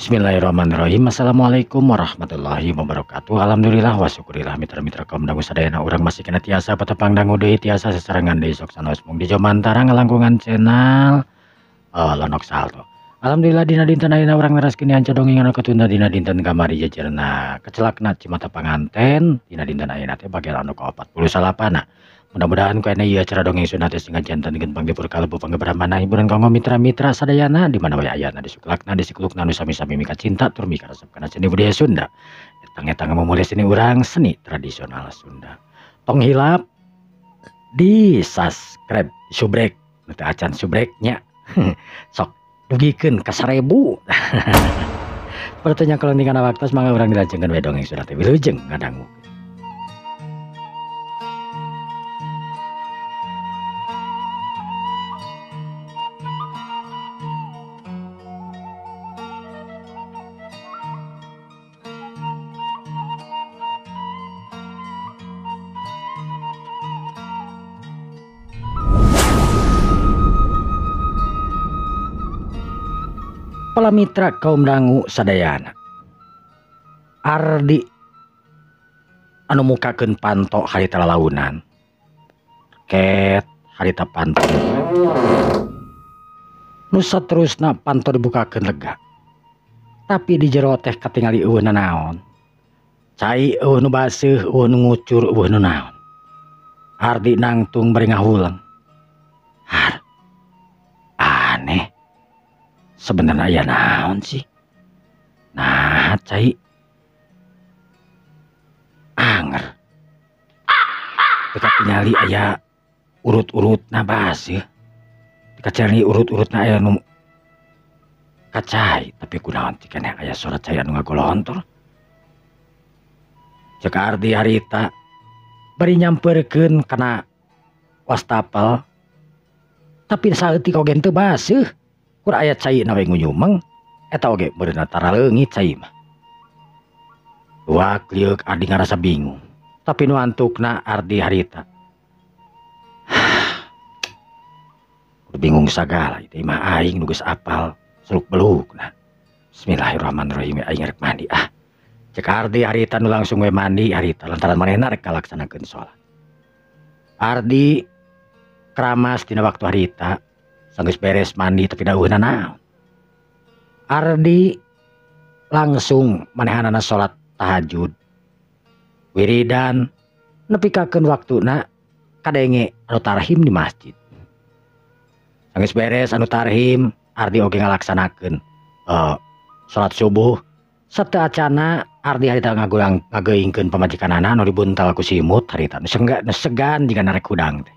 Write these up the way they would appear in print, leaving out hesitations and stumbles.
Bismillahirrahmanirrahim. Assalamualaikum warahmatullahi wabarakatuh. Alhamdulillah wa syukurillah mitra-mitra kaum dangu sadayana urang masih kena tiasa patepang dangu deui tiasa sesarengan deui sok sanes mung di jomantara ngalangkungan channel Lonok Salto. Alhamdulillah dina dinten ayeuna urang neraskeun anca dongeng anu katunda dina dinten kamari jejerna kecelakna cimata panganten dina dinten ayeuna teh bagian anu ke-48. Mudah-mudahan ku ieu acara dongeng sunat sehingga jantan dengan panggipur kalebu panggebramana hiburan kanggo mitra-mitra sadayana di mana wae ayana di suklakna di sikulukna nu sami-sami mika cinta tur mika resep kana seni budaya Sunda. Etang-etang memulai seni urang seni tradisional Sunda. Tong hilap di subscribe subrek teu acan subreknya. Sok dugikeun ka 1000. Pertanya kalau nikana waktu mangga urang dilajengkeun we dongeng sunat teh wilujeng ngadangu. Para mitra kaum dangu sadayana, Ardi anu mukakeun panto harita lalaunan ket harita panto nu saterusna panto dibukakeun lega tapi di jero teh katingali eueuh nanaon cai eueuh nu baseuh eueuh nu ngucur eueuh nu naon. Ardi nangtung bari ngahulang, har aneh sebenarnya aya naon sih? Nah, cai anger. Teka tingali aya urut-urutna baseuh. Teka tingali urut-urutna aya nu kacai, tapi kunaon teh keneh aya suara cai anu ngagolontor. Cek Ardi harita bari nyampeurkeun kana wastafel. Tapi saeutik oge teu baseuh. Kur aya cai na we nguyumeng eta oge beurna tara leungit cai mah. Luak liuk Ardi ngarasa bingung. Tapi nu antukna Ardi harita. Kudu bingung sagala ieu mah aing nu geus apal seluk-belukna. Bismillahirrahmanirrahim aing rek mandi ah. Cek Ardi harita nu langsung we mandi harita lantaran manehna rek kalaksanakeun salat. Ardi keramas dina waktu harita sanggeus beres mandi tapi dauhna naon. Ardi langsung manehanana salat tahajud. Wiridan nepikakeun waktuna kadenge anu tarhim di masjid. Sanggeus beres anu tarhim, Ardi oge ngalaksanakeun salat subuh. Sateu acana Ardi harita ngageuingkeun pamajikanana anu dibuntal ku simut harita nu segan jika narek hudang teh.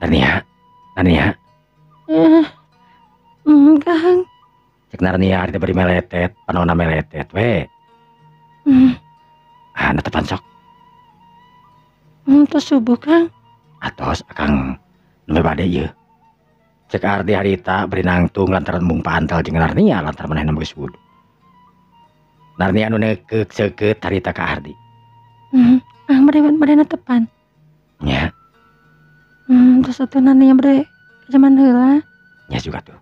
Nania Kang. Cek Narnia harita bari meletet, panonna meletet we. Anu tepan sok. Tos subuh Kang. Atos akang nembe bade ieu. Cek Ardi harita bari nangtung lantaran mung paantal jeung Narnia lantaran manehna geus wudu. Narnia anu neukeuk seukeut harita ka Ardi. Badena tepan. Nya. Terus atuh Narnia bade zaman heula. Nya juga tuh.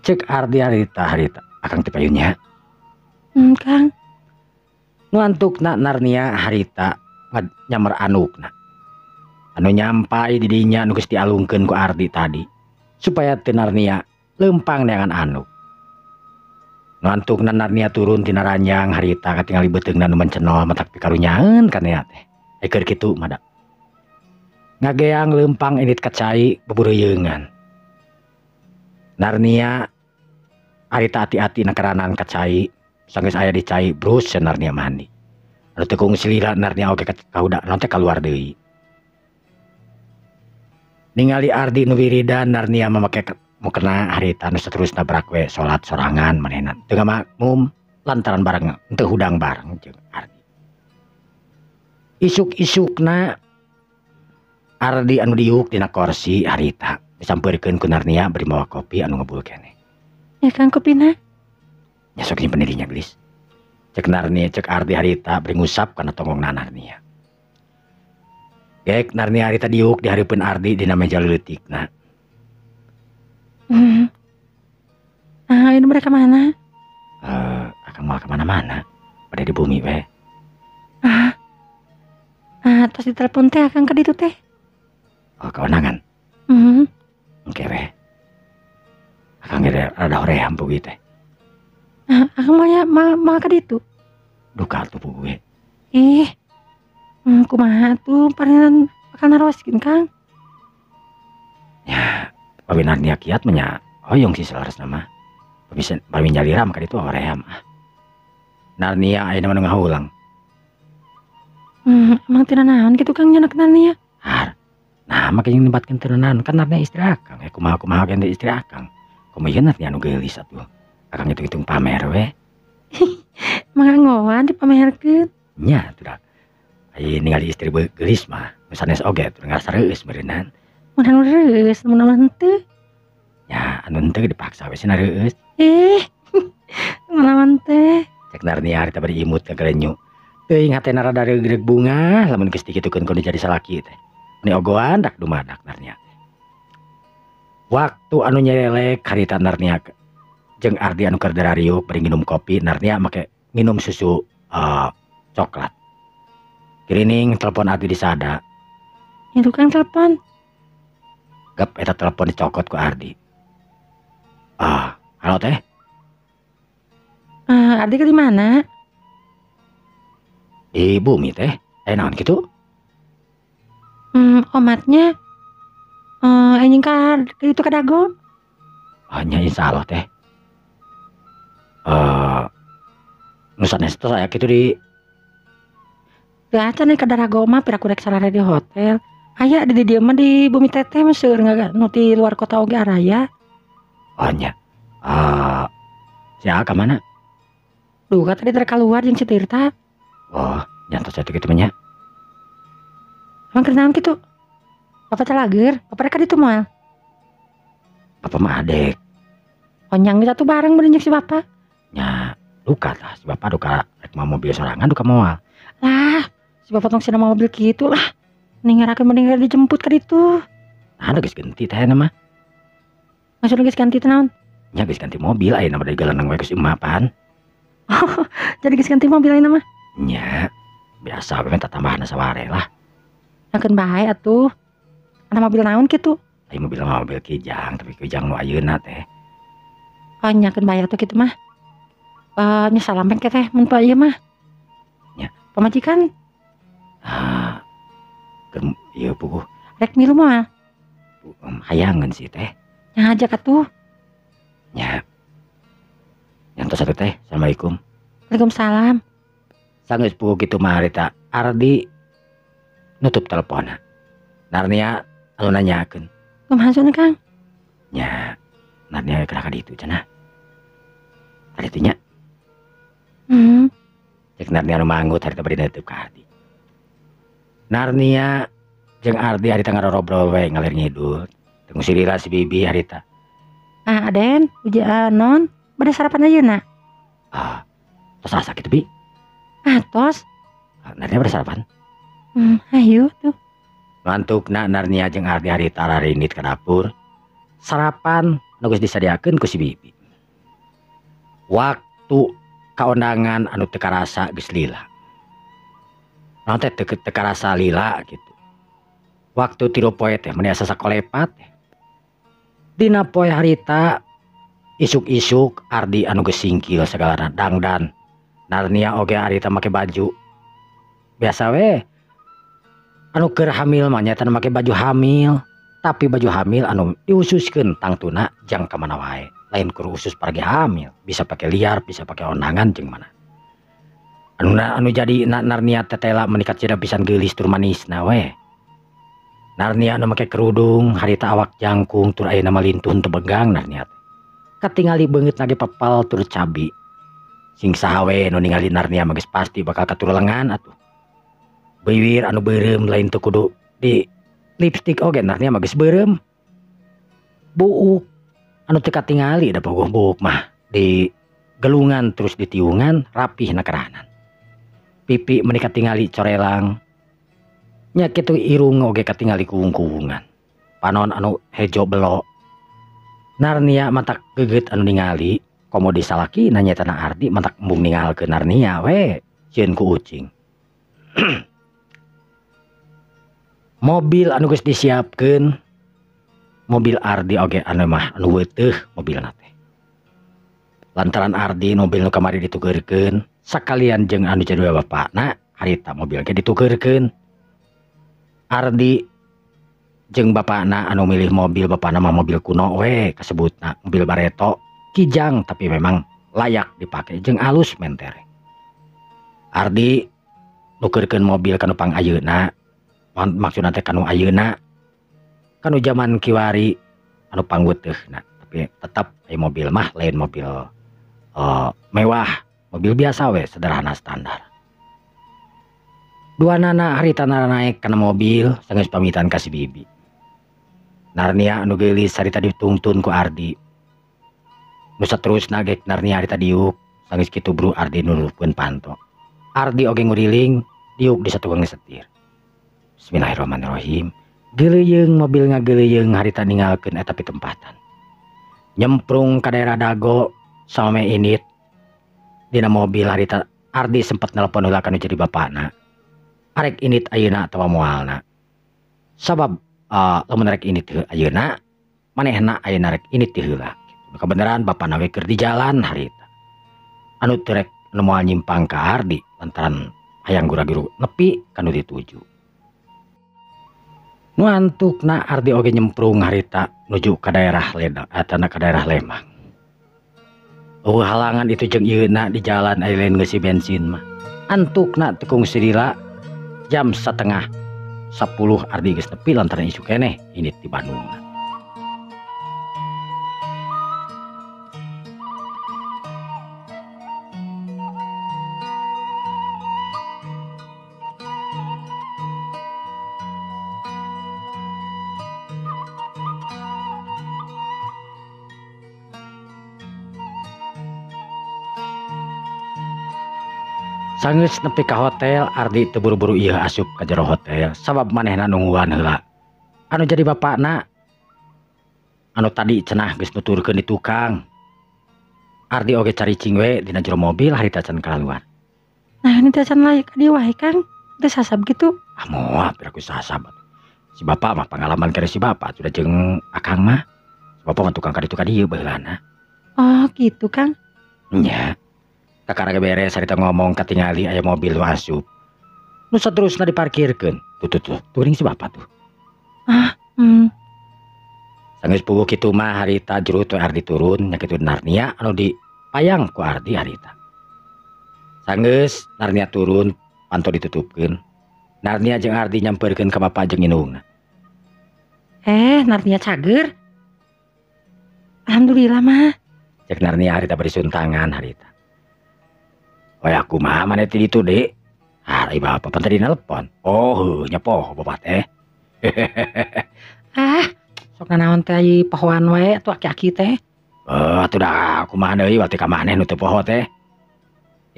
Cek Ardi harita akang teu payunnya. Kang. Nu antukna Narnia harita nyamar anukna. Anu nyampai di dinya nu geus dialungkeun ku Ardi tadi supaya teu Narnia leumpang neangan anuk. Nu antukna Narnia turun tina ranjang harita katingali beuteungna nu mencenol matak pikarunyaeun kana teh. Keur kitu mah da. Ngageang leumpang edit kacai bebureuyeungan. Narnia harita hati-hati nakaranan kacai sanggeus aya di cai brus Narnia mandi. Anu teu kungsi lila Narnia oge kauda naon teh kaluar deui. Ningali Ardi nu wiridan Narnia mamake mukena harita nu saterusna berak we salat sorangan manehna teu ngamakmum lantaran bareng teu hudang bareng jeung Ardi. Isuk-isukna Ardi anu diuk dina kursi harita disampeurkeun ku Narnia beri mawa kopi anu ngebul keneh. Ya Kang kopina. Nya sok nyimpen dirinya geus. Cek Narnia cek Ardi harita beri ngusap kana tongongna Narnia. Gek Narnia harita diuk di hareupeun Ardi dina meja leutikna. Ini mereka mana? akang mau kemana-mana. Pada di bumi we. Terus ditelepon teh akang ka ditu teh. Oh kewenangan. Oke we. Akang ada hoream pugi teh. Akang mau ka ditu. Duka tuh pugi. Kumaha tuh parenan bakal naroskeun Kang. Ya, pabinar nia kiat menya hoyong si selaras nama. Pami jaliram ka ditu hoream. Narnia aya nama ngahulang. Emang tina naon gitu Kang nyanak Narnia? Nah makanya nembatkeun teu naon kan Narnia istri akang. Kumaha gen istri akang. Kumaha Narnia nu geulis atuh. Akang hitung-hitung pamer we. Mangangoan dipamerkeun. Nya teu da. Ai ningali istri geulis mah sanes oge teu ngarasa reueus meureunnan. Mun anu reus mun teu. Ya anu teu dipaksa we cenah reueus. Ngalaman teh. Cek Narnia harita bari imut ka gerenyu. Teuing hatena rada reug-reug bunga lamun geus dikitukeun kudu jadi salaki teh. Ni ogoan dak dumadak Narnia. Waktu anu nyelek harita Narnia jeung Ardi anu keur darariuk bari nginum kopi, Narnia make minum susu coklat. Kirining telepon Ardi disada. Itu Kang telepon. Gap eta telepon dicokot ku Ardi. Halo teh. Ardi ke di mana? Di bumi teh. Naon kitu? Omatnya anjing ka itu ka dago. Nya insyaallah teh. Nu sanes teh saya kitu di Acan ka darago mah pira kurek sarare di hotel. Aya di dieu mah di bumi teteh mah seueur nu ti luar kota oge araya. Nya. Sia ka mana? Duh kata tadi keluar jeung si Tirta. Nyantos atuh kitu mah nya. Emang keur naon kitu? Bapak teh lager, bapak rek ka ditu moal. Bapak mah adek. Nyang kita tuh bareng berenjak si bapak. Nya duka lah si bapak duka rek mau mobil sorangan duka moal. Lah, si bapak tong sina mobil kitu lah. Ningarakeun mending dijemput ka ditu. Nah, geus ganti teh mah. Maksudna geus ganti teh naon? Nya geus ganti mobil ayeuna bade galenang we geus imapan. Jadi geus ganti mobil ayeuna mah. Nya, biasa we minta tambahan saware lah. Nakeun bae atuh. Ana mobil naon kitu? Ai mobil kijang, tapi kijang nu ayeuna teh. Nyakeun bae atuh kitu mah. Nya salameng ke teh mun pa ieu mah. Nya, pamajikan. Ieu puguh. Rek milu moal. Hayangan sih teh. Nya ajak atuh. Nya. Nyantos atuh teh. Assalamualaikum. Waalaikumsalam. Sanggeus puguh kitu mah harita Ardi nutup teleponna. Narnia anu nanyakeun. Kumaha sunna Kang? Nya. Narnia keur ka ditu cenah. Ari teh nya. Cek Narnia anu manggut harita bari neuteub ka Ardi. Narnia jeung Ardi harita ngarobrol we ngalir ngidul. Teu silira si Bibi harita. Aden, uji non, bade sarapan ayeuna. Tos asa kitu Bi. Tos. Narnia bade sarapan. Ayo tuh. Ngantukna Narnia jeung Ardi harita rarinit ka dapur. Sarapan nu geus disadiakeun ku si Bibi. Waktu kaondangan anu teu karasa geus lila. Naon teh teu karasa lila gitu. Waktu tilu poe teh mun asa sakolepat. Dina poe harita isuk-isuk Ardi anu geus singkil sagalana dangdan. Narnia oge harita make baju biasa we. Anu keur hamil mah nyata make baju hamil, tapi baju hamil anu diususkeun tangtuna jang ka mana wae. Lain keur usus paragi hamil, bisa pakai liar, bisa pakai ondangan jeung mana. Anu jadi Narnia tetela menikat cina pisan geulis tur manisna we. Narnia anu make kerudung harita awak jangkung tur ayeuna mah lintun teu begang Narnia. Katingali beungeut lagi papal tur cabi. Sing saha we nu ningali Narnia mah geus pasti bakal katur lengan atuh. Bibir anu beureum lain teu kudu di lipstik oge Narnia mah geus beureum. Buuk anu teu katingali da bogoh buuk mah di gelungan terus ditiungan rapih na kerahanan. Pipi meuni katingali corelang. Nya kitu irung oge katingali kuung-kuungan. Panon anu hejo belok. Narnia mata geget anu ningali komo disalaki nanya tanah Ardi mentak embung ningal ke Narnia we cieun ku ucing. Mobil anu geus disiapkeun mobil Ardi oge anu mah anu weuteuh mobilna teh. Lantaran Ardi mobil nu kamari ditukeurkeun sakalian jeung anu jadi bapakna harita mobil ge ditukeurkeun. Ardi jeung bapakna anu milih mobil bapakna mah mobil kuno we kasebutna mobil Barreto kijang tapi memang layak dipake jeung alus mentere. Ardi nukeurkeun mobil kanu pang ayeuna maksudna teh kanu ayeuna kanu zaman kiwari anu pangweuteuhna tapi tetap mobil mah lain mobil mewah mobil biasa we sederhana standar. Dua nana harita naik kana mobil sanggeus pamitan ka si bibi. Narnia anu geulis harita ditungtun ku Ardi. Nu saterusna ge Narnia harita diuk sanggeus kitu bru Ardi nulupkeun panto. Ardi oge nguriling diuk di satu setir. Bismillahirrahmanirrahim. Geuleyeung mobil ngageuleyeung harita ninggalkeun eta pitempatan. Nyemprung ka daerah Dago samame init. Dina mobil harita Ardi sempat nelpon heula kana jadi bapakna. Arek init ayeuna atawa moalna. Sabab lamun rek init ayeuna manehna ayeuna rek init teh heula. Kebenaran bapakna we keur di jalan harita. Anu teu rek nu moal nyimpang ka Ardi lantaran hayang gura-guru nepi kanu dituju. Nu antukna Ardi oge nyemprung harita nuju ka daerah Lembang. Halangan itu jeung ieuna di jalan aya lain ngeusi bensin mah. Antukna tekung sidila jam 9:30 Ardi geus nepi lantaran isu keneh init di Bandung. Sanggeus nepi ka hotel Ardi teu buru-buru ieu asup ka jero hotel sabab manehna nungguan heula. Anu jadi bapakna anu tadi cenah geus nuturkeun di tukang. Ardi oge caricing we dina jero mobil harita can kalaluan. Nah ini teh can layak ka dieu wae Kang. Teu sasab gitu. Ah moal piraku sasab. Si bapak mah pengalaman kare si bapak sudah jeung akang mah. Si bapak mah tukang ka ditu ka dieu baheulana. Oh gitu Kang. Nya. Kakara beres harita ngomong katingali aya mobil nu asup. Nu saterusna diparkirkeun. Tuh ring si bapak tuh. Sanggeus puguh kitu mah harita jurut we Ardi turun nya kitu Narnia anu dipayang ku Ardi harita. Sanggeus Narnia turun panto ditutupkeun. Narnia jeung Ardi nyampeurkeun ka bapak jeung indungna. Narnia cager. Alhamdulillah mah. Cek Narnia harita beri suntangan harita. Oh aku mah mana ti ditu dek. Hari bapak pan tadi nelpon. Oh nya poho bapak teh. Sok naon teh pohoan wae atuh aki-aki teh. Atuh dah aku mah deui wati ka maneh nu teu poho teh.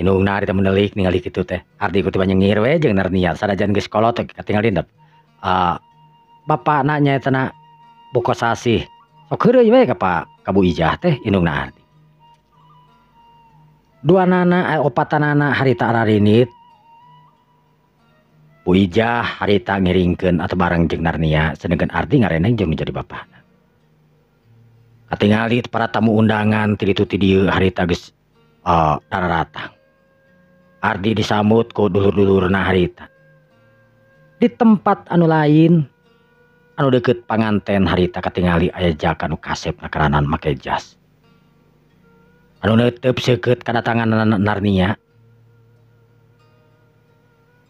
Indungna harita mendelik ningali kitu teh. Ardi ku tiba nyengir we jeung Narnia sadajan geus kolot katingal dindep. Bapakna nyaetana Bukosasih. Sok heureuy we ka Bu Ijah teh indungna Ardi. Dua nana opatanana harita ararinit. Bu Ijah harita ngiringkeun atau bareng jeung Narnia sedengkeun Ardi ngareneng jeung menjadi bapana. Katingali para tamu undangan ti ditu ti dieu harita geus dararatang. Ardi disambut ku dulur-dulurna harita. Di tempat anu lain anu deukeut panganten harita katingali aya jaka nu kasep nakaranan make jas. Anu neuteup seukeut kadatangan Narnia.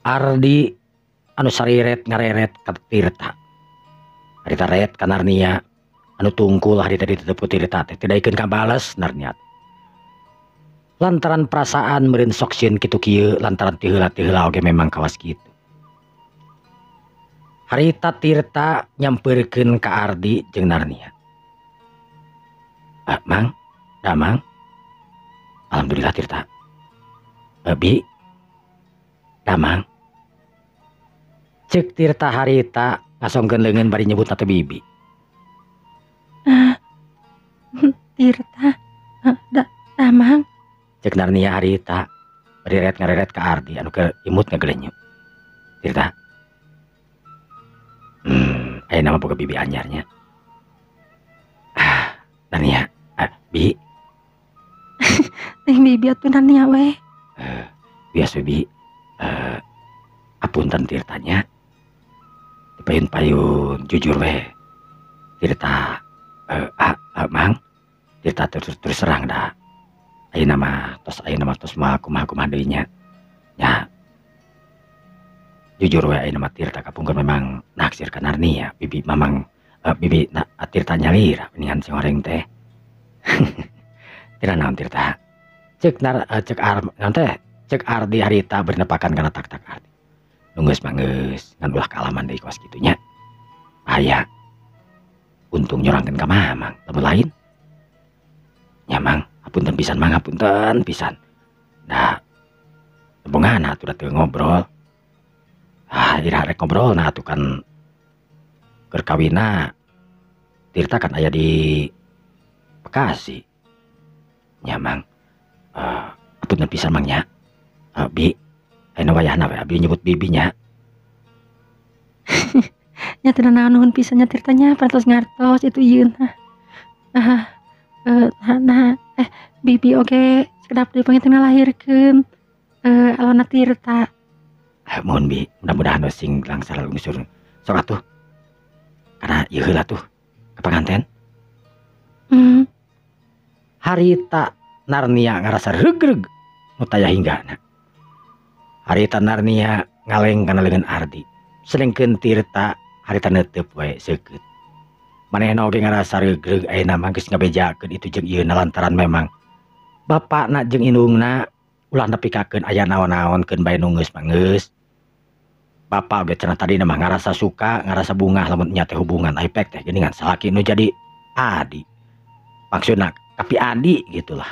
Ardi anu sariret ngareret ka Tirta. Harita ret ka Narnia anu tungkul harita diteup ku Tirta teh tidaikeun kabales Narnia. Lantaran perasaan meureun sok sieun kitu kieu lantaran ti heula oge memang kawas kitu. Harita Tirta nyampeurkeun ka Ardi jeung Narnia. Mang, Damang. Alhamdulillah Tirta. Bi, Damang. Cek Tirta harita ngasongkeun leungeun bari nyebutna teh bibi. Tirta. Mang. Cek Narnia harita beriret ngareret ka Ardi anu ke imut ngagelenyuk. Tirta. Aya nama boga bibi anyarnya. Narnia, Bi. Teh bibi atuh Narnia we. Bias Bi. Apunten Tirtanya. Dipayun-payun jujur we. Tirta Mang. Tirta terus serang dah. Ayeuna mah tos mah kumaha deui nya. Ya. Jujur we ayeuna mah Tirta kapungkur memang naksir ka Narnia. Bibi mamang bibi Tirta nyalira mendingan si goreng teh. Tira naon Tirta. Cek Ardi harita bernepakan kana tak Ardi. Nunggeus manggeus ngan ulah kaalaman deui kos kitu nya. Aya. Untung nyorangkeun ka mamang, lamun lain. Ya Mang, hapunten pisan Mang, hapunten pisan. Nah, tembungan atuh da teu ngobrol. Ira rek ngobrol nah atuh kan keur kawinna Tirta kan aya di Bekasi. Nya Mang. Hapunten pisan Mang nya. Bi, ayeuna wayahna we abi nyebut bibinya. Nya teu naon nuhun pisan nya Tirtanya pantos ngartos itu ieun. Bibi oge sekedap deui panginten ngalahirkeun alona Tirta. Mohon Bi, mudah-mudahan we sing langsar lungsur. Sok atuh. Kana ieu heula tuh ka panganten. Harita Narnia ngarasa regreg nu taya hinggana. Harita Narnia ngaleng kana leungeun Ardi. Sedengkeun Tirta harita neuteup we seukeut. Manehna oge ngarasa regreg ayeuna mah geus ngabejakeun itu jeung ieu lantaran memang bapakna jeung indungna ulah nepikakeun aya naon-naon keun bae nu geus manggeus. Bapak oge cenah tadina mah ngarasa suka, ngarasa bungah lamun nya teh hubungan aipek teh geuningan salaki nu jadi adi. Maksudna tapi adi gitulah.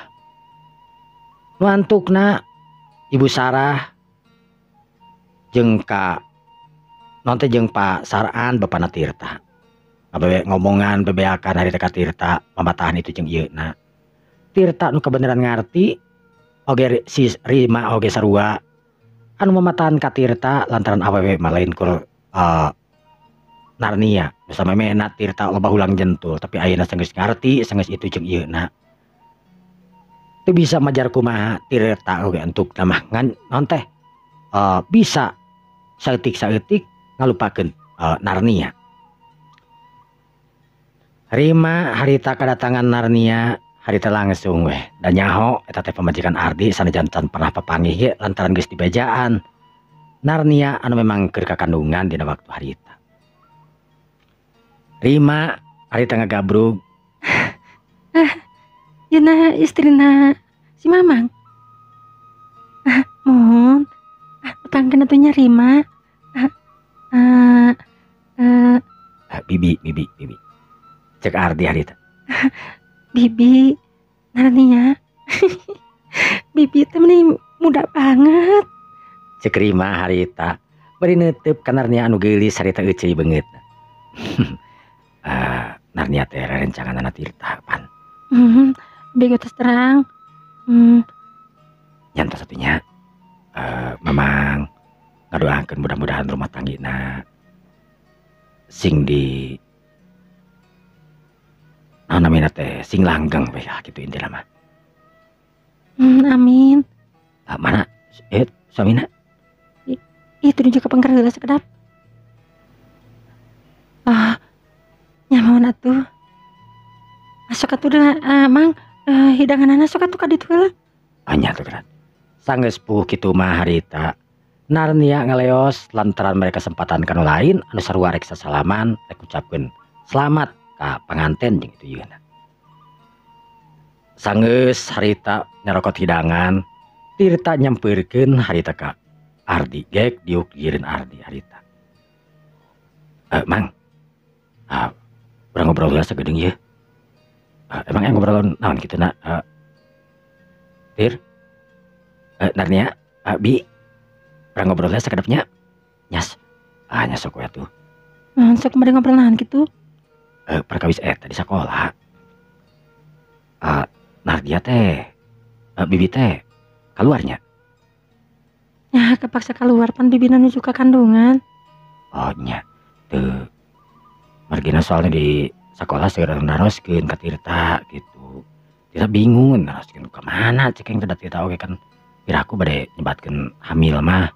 Nu antukna Ibu Sarah jeung ka non teh jeung Pak Saraan bapana Tirta. Abewe ngomongan bebeakan harita ka Tirta pamatahan itu jeung ieuna. Tirta nu kebeneran ngarti oge si Rima oge sarua anu mamatahan ka Tirta lantaran awewe mah lain kur Narnia bersama memena Tirta loba ulang jentul tapi ayeuna geus ngarti geus itu jeung ieuna. Teu bisa majar kumaha Tirta oge entuk mah ngan naon teh bisa saeutik ngalupakeun Narnia. Rima harita kedatangan Narnia harita langsung weh dan nyaho eta teh pamajikan Ardi sanajan can pernah papanggih ge lantaran geus dibejaan. Narnia anu memang keur kakandungan dina waktu harita. Rima harita ngagabrug. Yeuna istrina si Mamang. Mohon. Pangkeun atuh nya Rima. Bibi. Cek Ardi harita. Bibi Narnia. Bibi teh meni muda banget. Cek Rima harita bari neuteup ka Narnia anu geulis harita euceuy beungeut. Narnia teh rerencanganna Tirta pan. Bego terus terang. Nyantos satunya memang ngadoakeun mudah-mudahan rumah tanggina sing di namina teh sing langgeng we gitu intina mah. Amin. Mana suamina? Itu juga pangker heula sakedap. Nyaman atuh. Masuk atuh Mang, hidanganana sok atuh ka ditu heula. Anya tuh kan. Sanggeus puh kitu mah harita Narnia ngaleos lantaran mereka kesempatan kanu lain anu sarua rek sasalaman rek ucapkeun selamat ka panganten jeung itu ieuna. Sanggeus harita nyarokot hidangan, Tirta nyampeurkeun harita ka Ardi gek diuk gieureun Ardi harita. Mang. Urang ngobrol heula sagedeung ieu. Emang yang ngobrol naon kitu na? Tir. Narnia, Bi. Urang ngobrol heula sakedapnya. Nyas. Nyas sok we atuh. Sok kemarin ngobrol naon kitu? Perkawis eta di sekolah. Nardia teh Bibi teh keluarnya. Ya kepaksa keluar pan bibi nuju ka kandungan. Oh nya teu margina soalnya di sekolah segera naroskeun ka Tirta gitu. Tirta bingung naroskeun ka mana cek yang teu Tirta oge kan piraku bade nyebatkeun hamil mah.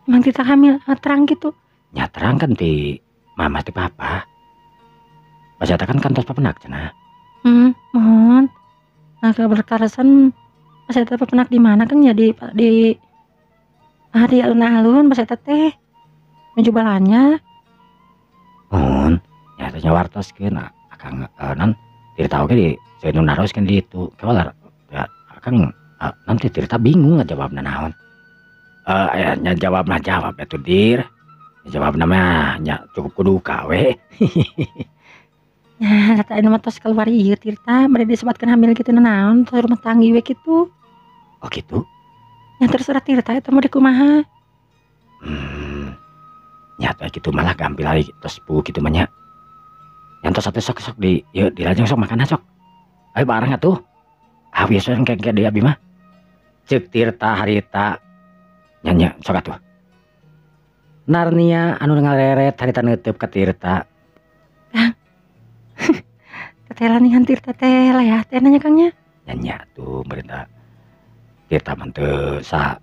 Emang Tirta hamil terang gitu. Nya terang kan ti mama ti papa. Pas eta kan kantos papenak cenah. Mohon. Nah keberkarasan pas eta penak di mana kan ya di alun-alun pas eta teh menuju balanya. Mohon nya teh nyawartoskeun akang non Tirta oge di seueur naroskeun di itu. Kawalar ya akang nanti Tirta bingung ngajawabna naon. Nya jawabna jawab atuh dir. Jawabna mah nya cukup kudu kawe. Ya kata anu mah tos keluar ieu Tirta bade disebatkeun hamil kitu naon tos rumah tanggi we kitu. Oh gitu. Ya terserah Tirta eta mah di kumaha. Nyata gitu malah gampil lagi tos bu gitu mah nya. Yang tos sok di ieu dilajeng sok makan sok. Ayo bareng atuh. Biasa kayak dia abi mah. Ceuk Tirta harita nya sok atuh. Narnia anu ngareret harita neuteup ka Tirta. Ketelanihan Tirta teh layah teh nanya Kangnya. Nya tuh berita Tirta mah teu sa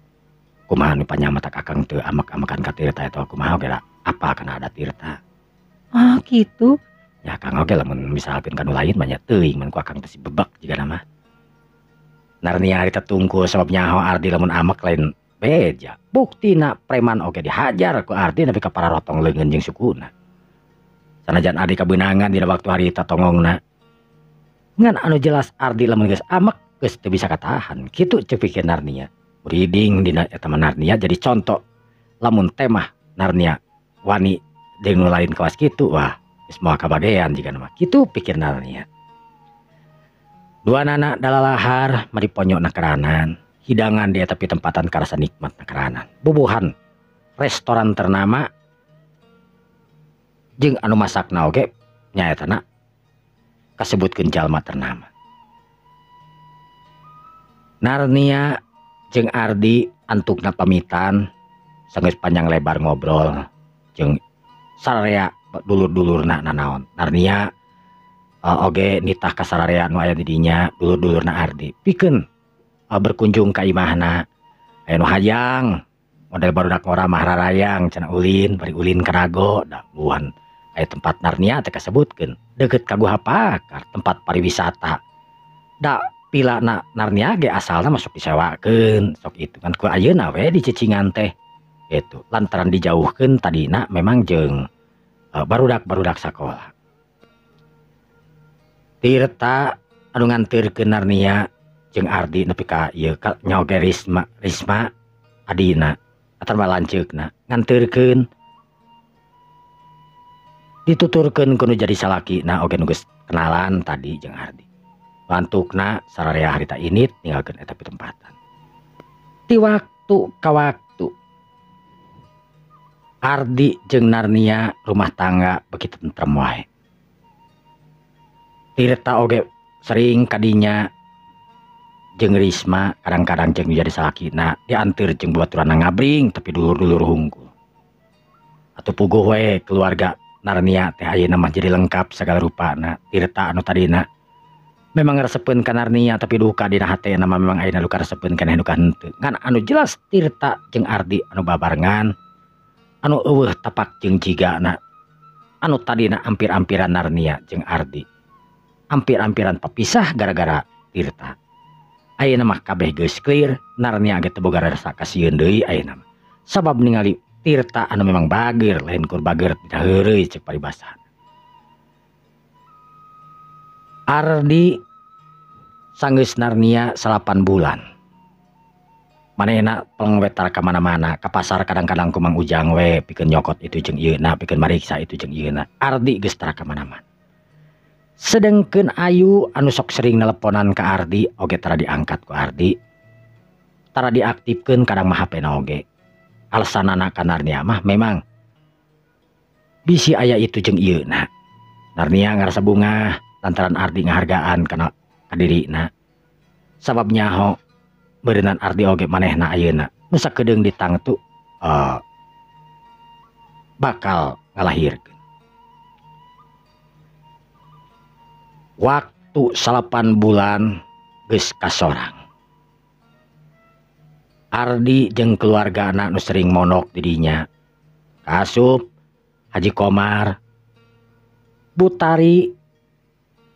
kumaha nu panyamata kakang teu amak-amakan ka Tirta eta kumaha oge apa kana ada Tirta. Oh gitu. Ya Kang oge lamun misalkeun kanu lain mah nya teuing mun ku akang teh si bebek jiga nama. Narnia harita tungku sabab nyaho Ardi lamun amak lain beja. Buktina preman oge dihajar ku Ardi nepi ka pararotong leungeun jeung sukuna. Sanajan Ardi kabeunangan dina waktu harita tongongna. Ngan anu jelas Ardi lamun geus amak geus teu bisa katahan. Kitu ceuk pikir Narnia. Reading dina eta mah Narnia jadi contoh. Lamun temah Narnia wani jeung nu lain kawas kitu wah geus moal kabagean jiga nama. Kitu pikir Narnia. Dua nana dalalahar mari ponyokna keranan. Hidangan di eta tempatan karasa nikmat na keranan. Bubuhan restoran ternama jeung anu masakna oge nyaetana kasebutkeun jalma ternama. Narnia jeung Ardi antukna pamitan sanggeus panjang lebar ngobrol jeung sararea dulur-dulurna nanaon. Narnia oge nitah ka sararea anu aya di dinya dulur-dulurna Ardi. Pikeun berkunjung ka imahna. Aya nu hayang model barudak ngora mah rarayang cenah ulin bari ulin karago da buhan. Aya tempat Narnia teh kasebutkeun deukeut ka Guha Pakar tempat pariwisata. Da pilana Narnia ge asalna masuk disewakeun sok itu kan ku ayeuna we di cicingan teh. Itu lantaran dijauhkeun tadina memang jeung barudak-barudak sakola. Tirta anu nganteurkeun Narnia jeung Ardi nepi ka ieu ka nyoge Risma adina atawa lanceukna nganteurkeun dituturkeun kudu jadi salakina oge nu geus kenalan tadi jeung Ardi. Lantukna sararea harita init ninggalkeun eta pitempatan. Ti waktu ka waktu Ardi jeung Narnia rumah tangga beki tentrem wae. Tirta oge sering kadinya jeung Risma kadang-kadang jeung jadi salakina dianteur jeung babaturanna ngabring tapi dulur-dulur hungkul. Atuh puguh we keluarga Narnia teh ayeuna mah jadi lengkap sagala rupana. Tirta anu tadina memang ngaresepeun ka Narnia tapi duka dina hatena mah memang ayeuna duka resepeun keneh duka henteu. Ngan anu jelas Tirta jeung Ardi anu babarengan anu eueuh tapak jeung jigana anu tadina ampir-ampiran Narnia jeung Ardi ampir-ampiran papisah gara-gara Tirta. Ayeuna mah kabeh geus clear. Narnia ge teu boga rasa kasieun deui ayeuna mah. Sabab ningali Tirta anu memang bageur lain kur bageur dina heureuy cek paribasan. Ardi sanggeus Narnia 8 bulan. Manehna peleng wetar ka mana-mana, ka pasar kadang-kadang ku Mang Ujang we pikeun nyokot itu jeung ieuna, pikeun mariksa itu jeung ieuna. Ardi geus tara ka mana-mana. Sedengkeun Ayu anu sok sering nelponan ka Ardi oge tara diangkat ku Ardi. Tara diaktifkeun kadang mah HP-na oge. Alasanana ka Narnia mah memang bisi aya itu jeung ieuna. Narnia ngarasa bungah lantaran Ardi ngahargaan kana kadirina. Sabab nyaho berenang Ardi oge manehna ayeuna nu sakedeung ditang tu bakal ngalahirkeun. Waktu 8 bulan geus kasorang. Ardi jeung keluarga anak nu sering monok di dinya. Kasup, Haji Komar, Butari,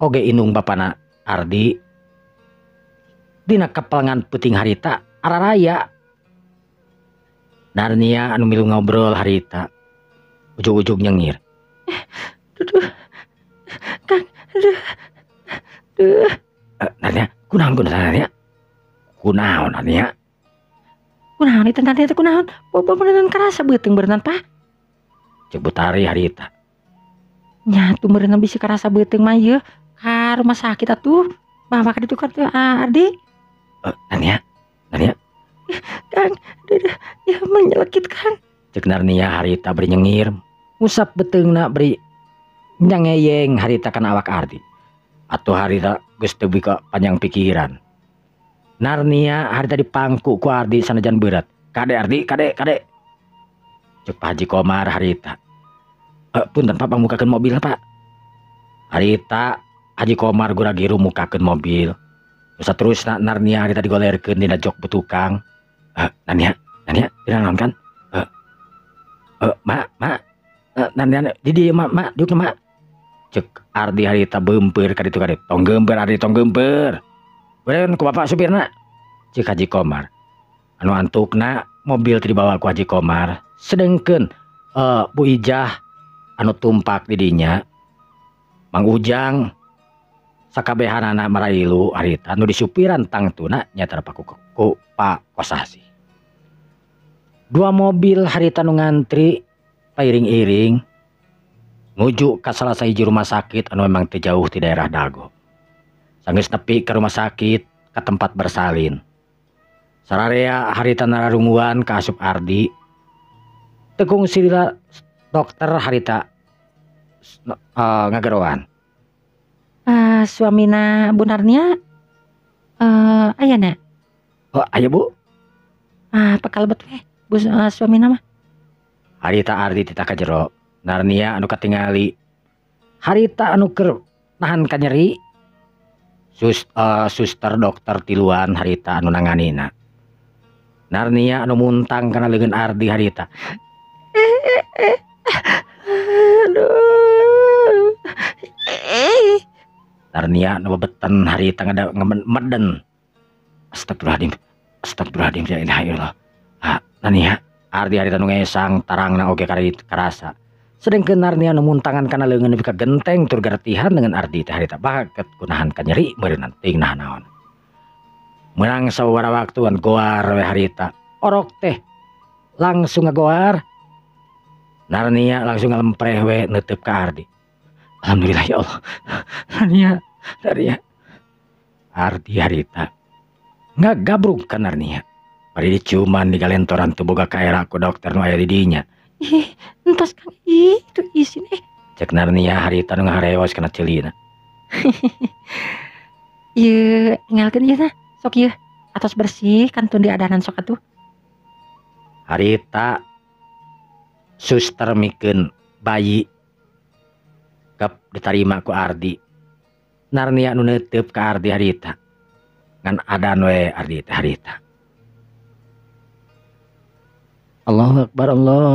oge inung bapana Ardi. Dina kapelangan peuting harita araraya. Narnia anu milu ngobrol harita. Ujug-ujug nyengir. Duh, Kang, duh. Narnia, kunaon Narnia? Kunaon Narnia? Kunaon itu nanti itu kunaon? Bobo berenang kerasa beuteung berenang Pak. Cek Butari harita. Nyatu berenang bisa kerasa beuteung mah ieu ka rumah sakit atuh. Bawa ka ditu ka Ardi. Narnia. Kang, ya menyelekit Kang. Cek Narnia harita beri nyengir. Musap beteungna beri nyangeyeng harita kana awak Ardi. Atuh harita geus teu bika panjang pikiran. Narnia harita dipangku ku Ardi sanajan berat. Kade Ardi, kade. Cek Pak Haji Komar harita. Punten Pak pamukakeun mobil Pak. Harita Haji Komar gura-giru mukakeun mobil. Terus Narnia harita digolerkeun dina jok betukang. Narnia, dina naon kan? Mak. Narnia di dieu mak, duduk mak. Cek Ardi harita beumpeur ka ditu kade. Tong geumper Ardi, tong geumper. Beren ku bapak supirna. Cek Haji Komar. Anu antukna mobil teu dibawa ku Haji Komar. Sedengkeun Bu Ijah anu tumpak di dinya. Mang Ujang sakabehanana marailu harita anu disupiran tangtuna nyata ku Pak Kosasi. 2 mobil harita nu ngantri pairing-iring nuju ka salah sahiji rumah sakit anu memang teu jauh ti daerah Dago. Sanggeus nepi ke rumah sakit ke tempat bersalin. Sararea harita nararunguan ka asup Ardi. Tekung silila dokter harita ngageroan. Suamina Bu Narnia ayana. Aya Bu. Pakalebet we Bu suamina mah. Harita Ardi tita ka jero. Narnia anu katingali. Harita anu keur nahan ka nyeri. Suster dokter tiluan harita anu nanganina. Narnia anu muntang kana leungeun Ardi harita. Aduh. Narnia anu bebeten harita ngemeden. Astagfirullahaladzim ya ilaha illallah. Narnia Ardi harita anu ngesang tarangna oge karasa. Sedengkeun Narnia anu muntangan kana leungeun nepi ka genteng tur garetihan dengan Ardi teh harita baget kunahan ka nyeri meureun teuing nahan naon. Meunang sababaraha waktuan goar we harita. Orok teh langsung ngagoar. Narnia langsung ngalempreh we neuteup ka Ardi. Alhamdulillah ya Allah. Narnia. Ardi harita ngagabrug ka Narnia. Bari diciuman di galentoran teu boga kaera ku dokter nu aya di dinya. Entos Kang itu isin Cek Narnia harita nu ngaharewas kana ceulina. Ieu ngalkeun ieu tah sok ieu atos bersih kantun di adanan sok atuh. Harita suster mikeun bayi kep ditarima ku Ardi. Narnia nu neuteup ka Ardi harita. Ngan adan we Ardi teh harita. Allahu Akbar, Allahu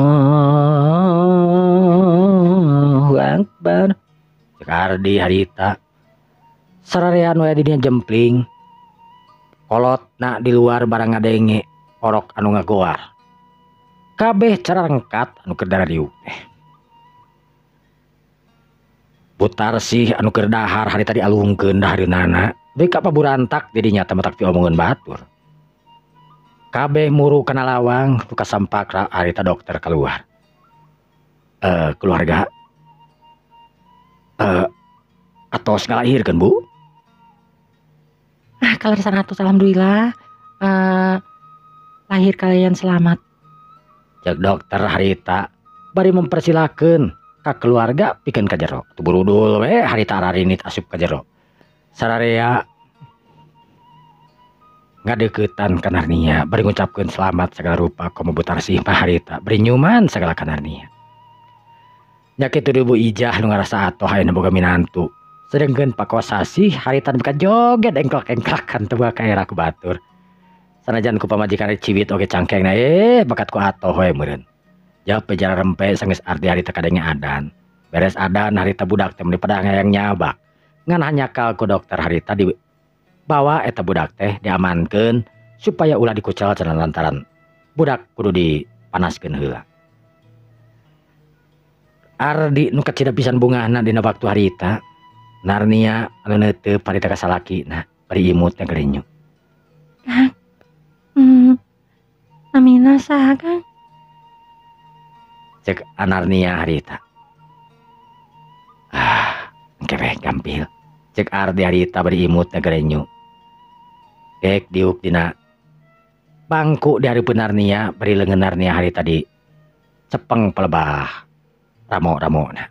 Akbar. Cek Ardi harita. Sararean we di dinya jempling. Kolotna di luar barang ngadenge orok anu ngagoar. Kabeh carangkat anu keur darariuk teh. Putar sih anu keur dahar harita dialungkeun dahareunana. Deui ka paburantak di dinya teh matak diomongkeun batur. Kabeh muru kana lawang tu kasampak harita dokter keluar. Keluarga atos ngalahirkeun Bu. Kalau di sana tuh alhamdulillah lahir kalian selamat. Cek dokter harita bari mempersilakeun ka keluarga pikeun ka jero. Tu burudul we harita ararinit asup ka jero. Sararea ngadeukeutan ka Narnia bari ngucapkeun selamat segala rupa komo butarsih mah harita bari nyuman segala ka Narnia. Nya kitu deui Bu Ijah nu ngarasa atoh ayeuna boga minantu. Sedengkeun Pakosasi harita bika joget engklak-engklakan teu ka era ku batur. Sanajan ku pamajikan ciwit oge cangkengna bakat ku atoh we meureun. Jawab pejara rempe sanggeus Ardi harita kadenge adan. Beres adan harita budak teh meni pada ngayang nyabak. Ngan hanyakal ku dokter harita dibawa eta budak teh diamankeun supaya ulah dikucel cenah lantaran budak kudu dipanaskeun heula. Ardi nu kacida pisan bungahna dina waktu harita. Narnia anu neuteup harita ka salakina bari imutna gerenyu. Namina saha Kang? Cek Narnia harita. Engke we gampil. Cek Ardi harita bari imutna gerenyu. Dek diuk dina bangku di hareupeun Narnia bari leungeun Narnia harita di cepeng pelebah ramo-ramona.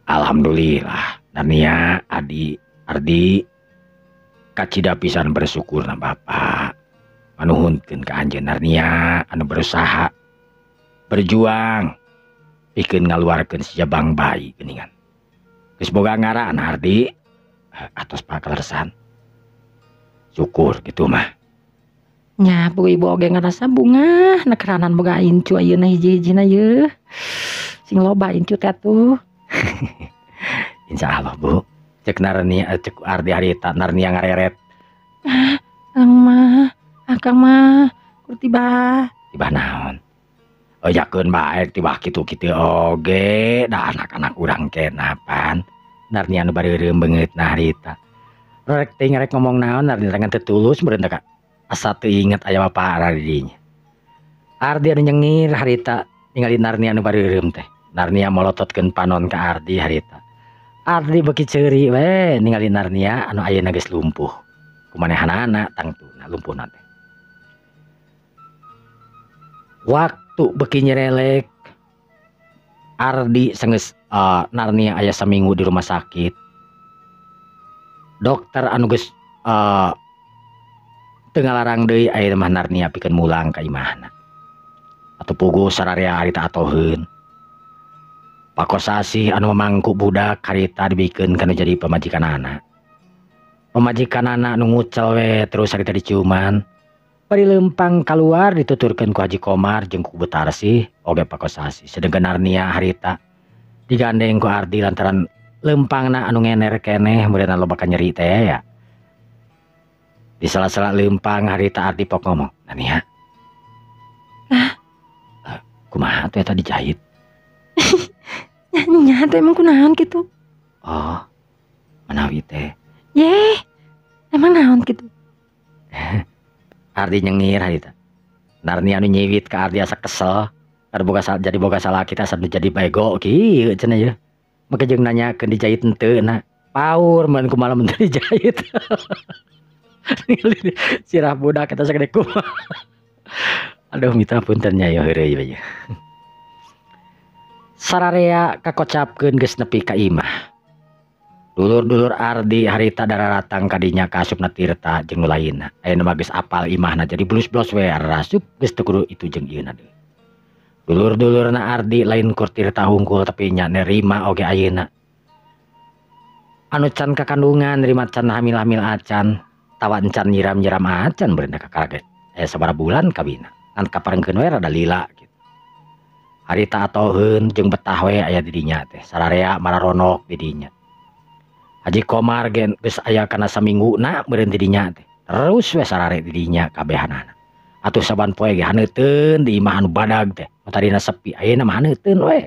Alhamdulillah Narnia Ardi kacida pisan bersyukurna Bapak. Manuhunkeun ka anjeun Narnia anu berusaha berjuang pikeun ngaluarkeun si jabang bayi geuningan. Geus boga ngaran Ardi atos pakelersan. Syukur gitu mah. Nya Bu Ibu oge ngarasa bunga nekeranan boga incu ayeuna hiji-hijina yeuh. Sing loba incu teh tuh. Insyaallah Bu. Cek Narnia cek Ardi harita Narnia ngareret. Akang mah kudu tibah. Tibah naon? Ojakeun baek tibah kitu-kitu oge da anak-anak urang kenapan. Narnia nu bareureum beungeutna harita. Rek teh ngarek ngomong naon Narnia ngan teu tulus meureun ka asa teu inget aya bapana di dinya. Ardi anu nyengir harita ningali Narnia nu bareureum teh. Narnia molototkeun panon ka Ardi harita. Ardi beuki ceuri we ningali Narnia anu ayeuna geus lumpuh. Kumanehanana tangtuna lumpuhna teh. Waktu beuki nyerelek Ardi sanggeus Narnia aya saminggu di rumah sakit. Dokter anu geus teu ngalarang deui ayeuna mah Narnia pikeun mulang ka imahna. Atuh puguh sararea harita atoheun. Pakosasi anu mamangku budak harita dibikeun kana jadi pamajikanana. Pamajikanana anu ngucel we terus harita diciuman. Bari lempang keluar dituturkeun ku Haji Komar jeung ku Betarsih oge Pakosasi. Sedengkeun Narnia harita digandeng ku Ardi lantaran lempangna anu ngener keneh meureunna loba ka nyeri teh ya. Di sela-sela lempang harita Ardi pok ngomong, "Narnia. Kumaha teh tadi jahit?" Nya teh emang kunaon kitu? Oh. Manawi teh. Yeh. Emang naon kitu? Ardi nyengir harita. Narnia anu nyiwit ka Ardi asa kesel. Kada jadi boga salah kita asa jadi bego kieu cenah ye. Make jeung nanyakeun dijahit henteu na. Paur mun kumaha mun teu dijahit. Sirah budak eta sagede kumaha. Aduh mitra punten nya ya heureuy we. Sararea kakocapkeun geus nepi ka imah. Dulur-dulur Ardi harita dararatang kadinya ka asupna Tirta jeung nu lainna. Ayeuna mah geus apal imahna jadi blus-blus we rasup geus teu kudu itu jeung ieuna deui. Dulur-dulurna Ardi lain kur Tirta hungkul tapi nya nerima oge ayeuna. Anu can kakandungan nerima can hamil-hamil acan, tawa encan nyiram-nyiram acan beureunh kakaraget. Sabaraha bulan kawinna. Ngan kaparengkeun we rada lila gitu. Harita atoheun jeung betah we aya di dinya teh. Sararea mararonok di dinya. Haji Komar gen geus aya kana samingguna meureun di dinya teh. Terus we sarare di dinya kabehanana. Atuh saban poe ge haneuteun di imah anu badag teh. Tadina sepi ayeuna mah haneuteun we.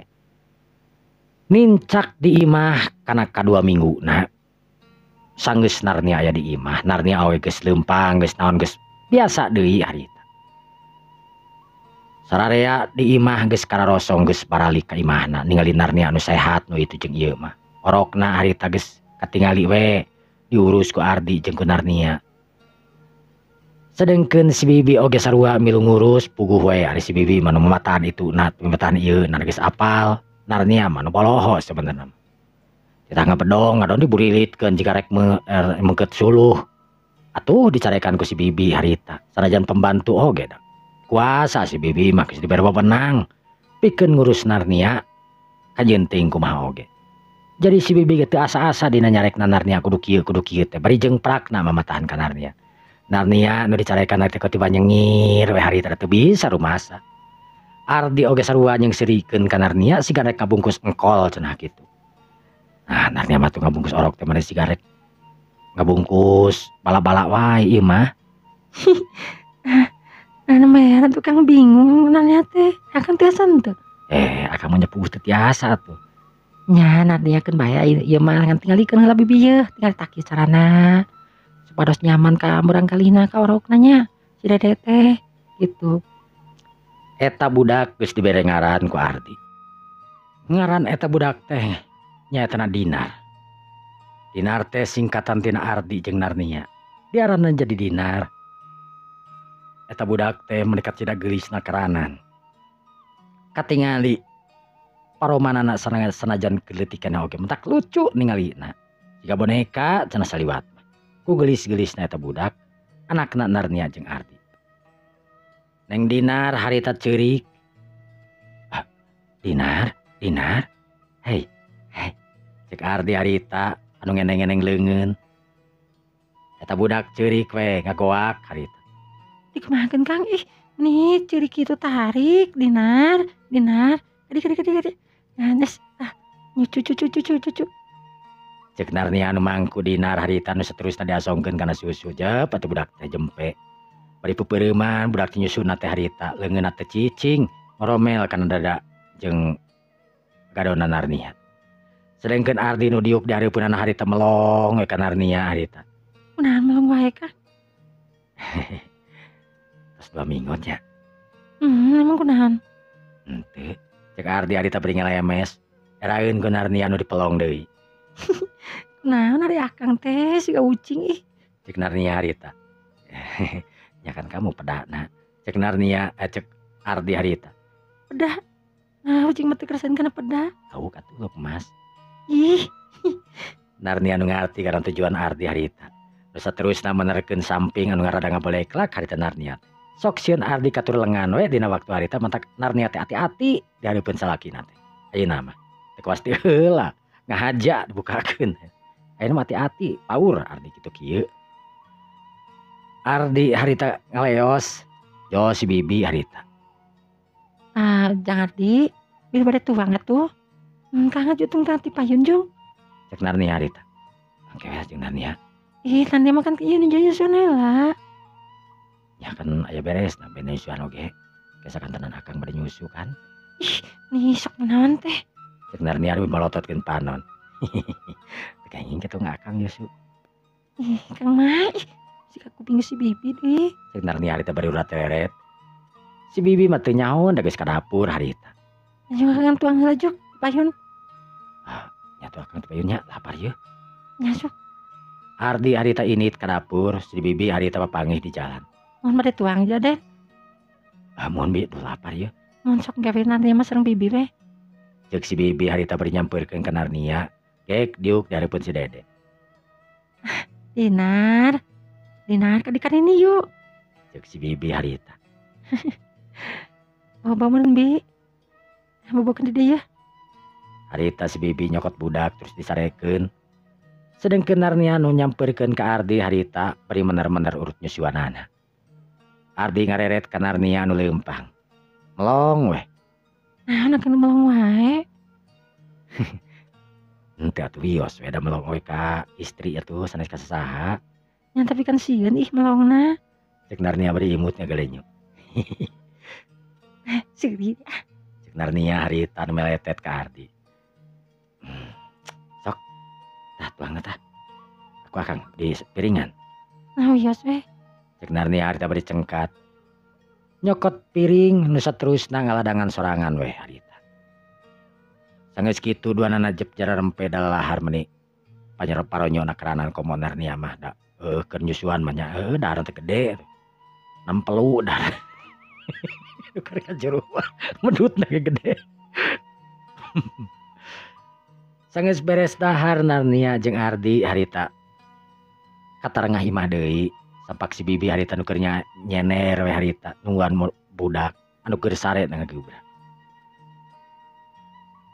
Nincak di imah kana kadua mingguna. Sanggeus Narnia aya di imah. Narnia awe geus leumpang geus naon geus biasa deui harita. Sararea di imah geus kararosong geus baralik ka imahna ningali Narnia anu sehat nu itu jeung ieu mah. Orokna harita geus katingali we diurus ku Ardi jeung ku Narnia. Sedengkeun si Bibi oge sarua milu ngurus puguh we ari si Bibi manu mamatahan itu pematahan ieu geus apal. Narnia manu boloho sebenarnya. Kita ngapedong ngadon diburilitkeun jika rek mengkeut suluh. Atuh dicarekan ku si Bibi harita sanajan pembantu oge da. Kuasa si Bibi mah geus dibere wewenang pikeun ngurus Narnia kajenting kumaha oge. Jadi si Bibi ge teu asa-asa dina nyarekna Narnia kudu kieu teh bari jeung prakna mamatahan ka Narnia. Narnia nu dicarekan teh tiba nyengir we harita teu bisa rumasa. Ardi oge sarua nyengsirikeun ka Narnia sigarek ngabungkus engkol cenah kitu. Nah, Narnia mah tuh ngabungkus orok teh mane sigarek ngabungkus bala-bala wae ieu mah. Anu mah tukang bingung nanya teh. Akang tiasa henteu. Akang mah nyepuh teu tiasa tuh. Nya nardiakeun bae ieu mah ngan tingalikeun heula Bibi yeuh, tinggal taki carana. Supados nyaman ka murang kalina ka orokna nya. Si Dede teh gitu. Eta budak geus dibere ngaran ku Ardi. Ngaran eta budak teh nyaetana Dinar. Dinar teh singkatan tina Ardi jeung Narnia. Diaranna jadi Dinar. Eta budak teh mendekat cida geulisna keranan. Katingali paromanana sanajan keleutikana oge mentak lucu ningalina. Jika boneka cenah saliwat. Ku geulis-geulisna eta budak anakna Narnia jeung Ardi. Neng Dinar harita ceurik. Dinar. Hei. Cek Ardi harita anu ngeneng-ngeneng leungeun. Eta budak ceurik we ngagoak harita. Dikumahakeun Kang ih nih ceurik kitu tarik Dinar. Adik. Nyanes cucu. Cek Narnia anu mangku Dinar harita nu saterusna diasongkeun kana susu jep atuh budak teh jempe. Bari peupeureuman budak teh nyusuna teh harita leungeunna teh cicing ngoromel kana dada jeung gadona Narnia. Sedengkeun Ardi nu diuk di hareupeunana harita melong we ka Narnia harita. Kunaon melong wae Kang? Tos 2 minggu nya. Emang kunaon? Henteu. Cek Ardi harita beri ngelemes. Eraeun ku Narnia nu dipelong deui. Kunaon ari akang teh siga ucing ih. Cek Narnia harita. Ya kan kamu pedana. Cek Narnia cek Ardi harita. Pedah. Nah ucing mah teu kerasan kana pedah. Tahu katuh Mas. Ih. Narnia anu ngarti karena tujuan Ardi harita. Terus saterusna menerkeun samping anu ngarada ngaboleklak harita Narnia. Sok sieun Ardi katur lengan we dina waktu harita mentak Narnia teh ati-ati di hareupeun salakina teh. Ayeuna mah teu kuas teu heula ngahaja dibukakeun. Ayeuna mah ati-ati paur Ardi kitu kieu. Ardi harita ngaleos jo si Bibi harita. Jangan di biar pada tuang atuh. Kang jutung tang ti payun jung. Cek Narnia harita. Oke ya jeung Narnia. Ih kan dia makan ieu nu jayusun heula. Ya kan aya beres na bene nyusuan oge. Kesakan tenan akang bade nyusu kan. Ih nih sok naon teh. Cek Narnia anu melototkeun panon. Kayaknya kitu ngakang nyusu. Ih Kang mah ih sika kuping si Bibi deh. Cek Narnia harita bari urat teret. Si Bibi mah teu nyaon da geus ka dapur harita. Juga kan tuang heula juk payun. Nyatu akang teh payunnya lapar yeuh. Nyasuk. Ardi harita init ka dapur, si Bibi harita papanggih di jalan. Mohon pada tuang aja deh. Mohon Bi, duh lapar yeuh. Mohon sok gawe nanti mah sareng Bibi we. Cek si Bibi harita bari nyampeurkeun ka Narnia, kek diuk di hareupeun si Dede. Dinar ka dikan ini yuk. Cek si Bibi harita. Bawa Bi. Bawakeun di dieu. Harita si Bibi nyokot budak terus disarekeun. Sedengkeun Narnia nu nyampeurkeun ka Ardi harita bari mener-mener urut nyusuanana. Ardi ngareret ka Narnia nu leumpang. Melong weh. Nah, anak nu melong wae. Henteu atuh wios we da melong we ka istri atuh sanes ka sasaha. Nya tapi kan sieun ih melongna. Cek Narnia bari imutnya galenyu. Seueur. Cek Narnia harita nu meletet ka Ardi. Sok. Tah tuang tah. Aku akang di piringan. Nah, wios we. Cek Narnia harita bari cengkat. Nyokot piring nu saterusna ngaladangan sorangan we harita. Sanggeus kitu duana najep jara rempe dalalahar meuni. Panyer paronyo na keranan komo Narnia mah da keur nyusuan mah nya darah teh gede. Nempelu darah. Keur ka jero medutna ge gede. Sanggeus beres dahar Narnia jeung Ardi harita katarengah imah deui sampak si bibi harita nu keur nyener we harita nungguan budak anu keur sare na ngagubra.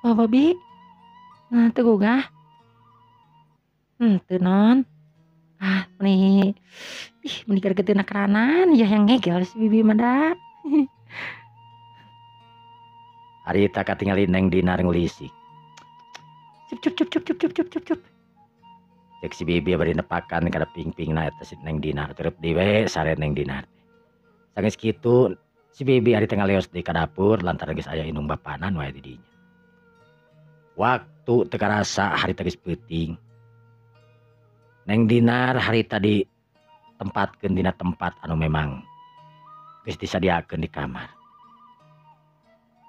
Oh Bobi, nah teu gugah. Teu non. Meni meni gregeteuna keranan ya yang ngegel si bibi mah da. Harita katingali Neng Dinar ngulisik. Cup. Cek si bibi bari nepakan kada ping-pingna eta si Neng Dinar terep diwe sare Neng Dinar. Sanggeus kitu si bibi harita ngaleos di ka dapur lantaran geus aya indung bapanan wae di dinya. Waktu teu karasa harita geus peuting. Neng Dinar harita ditempatkeun dina tempat anu memang geus disadiakeun di kamar.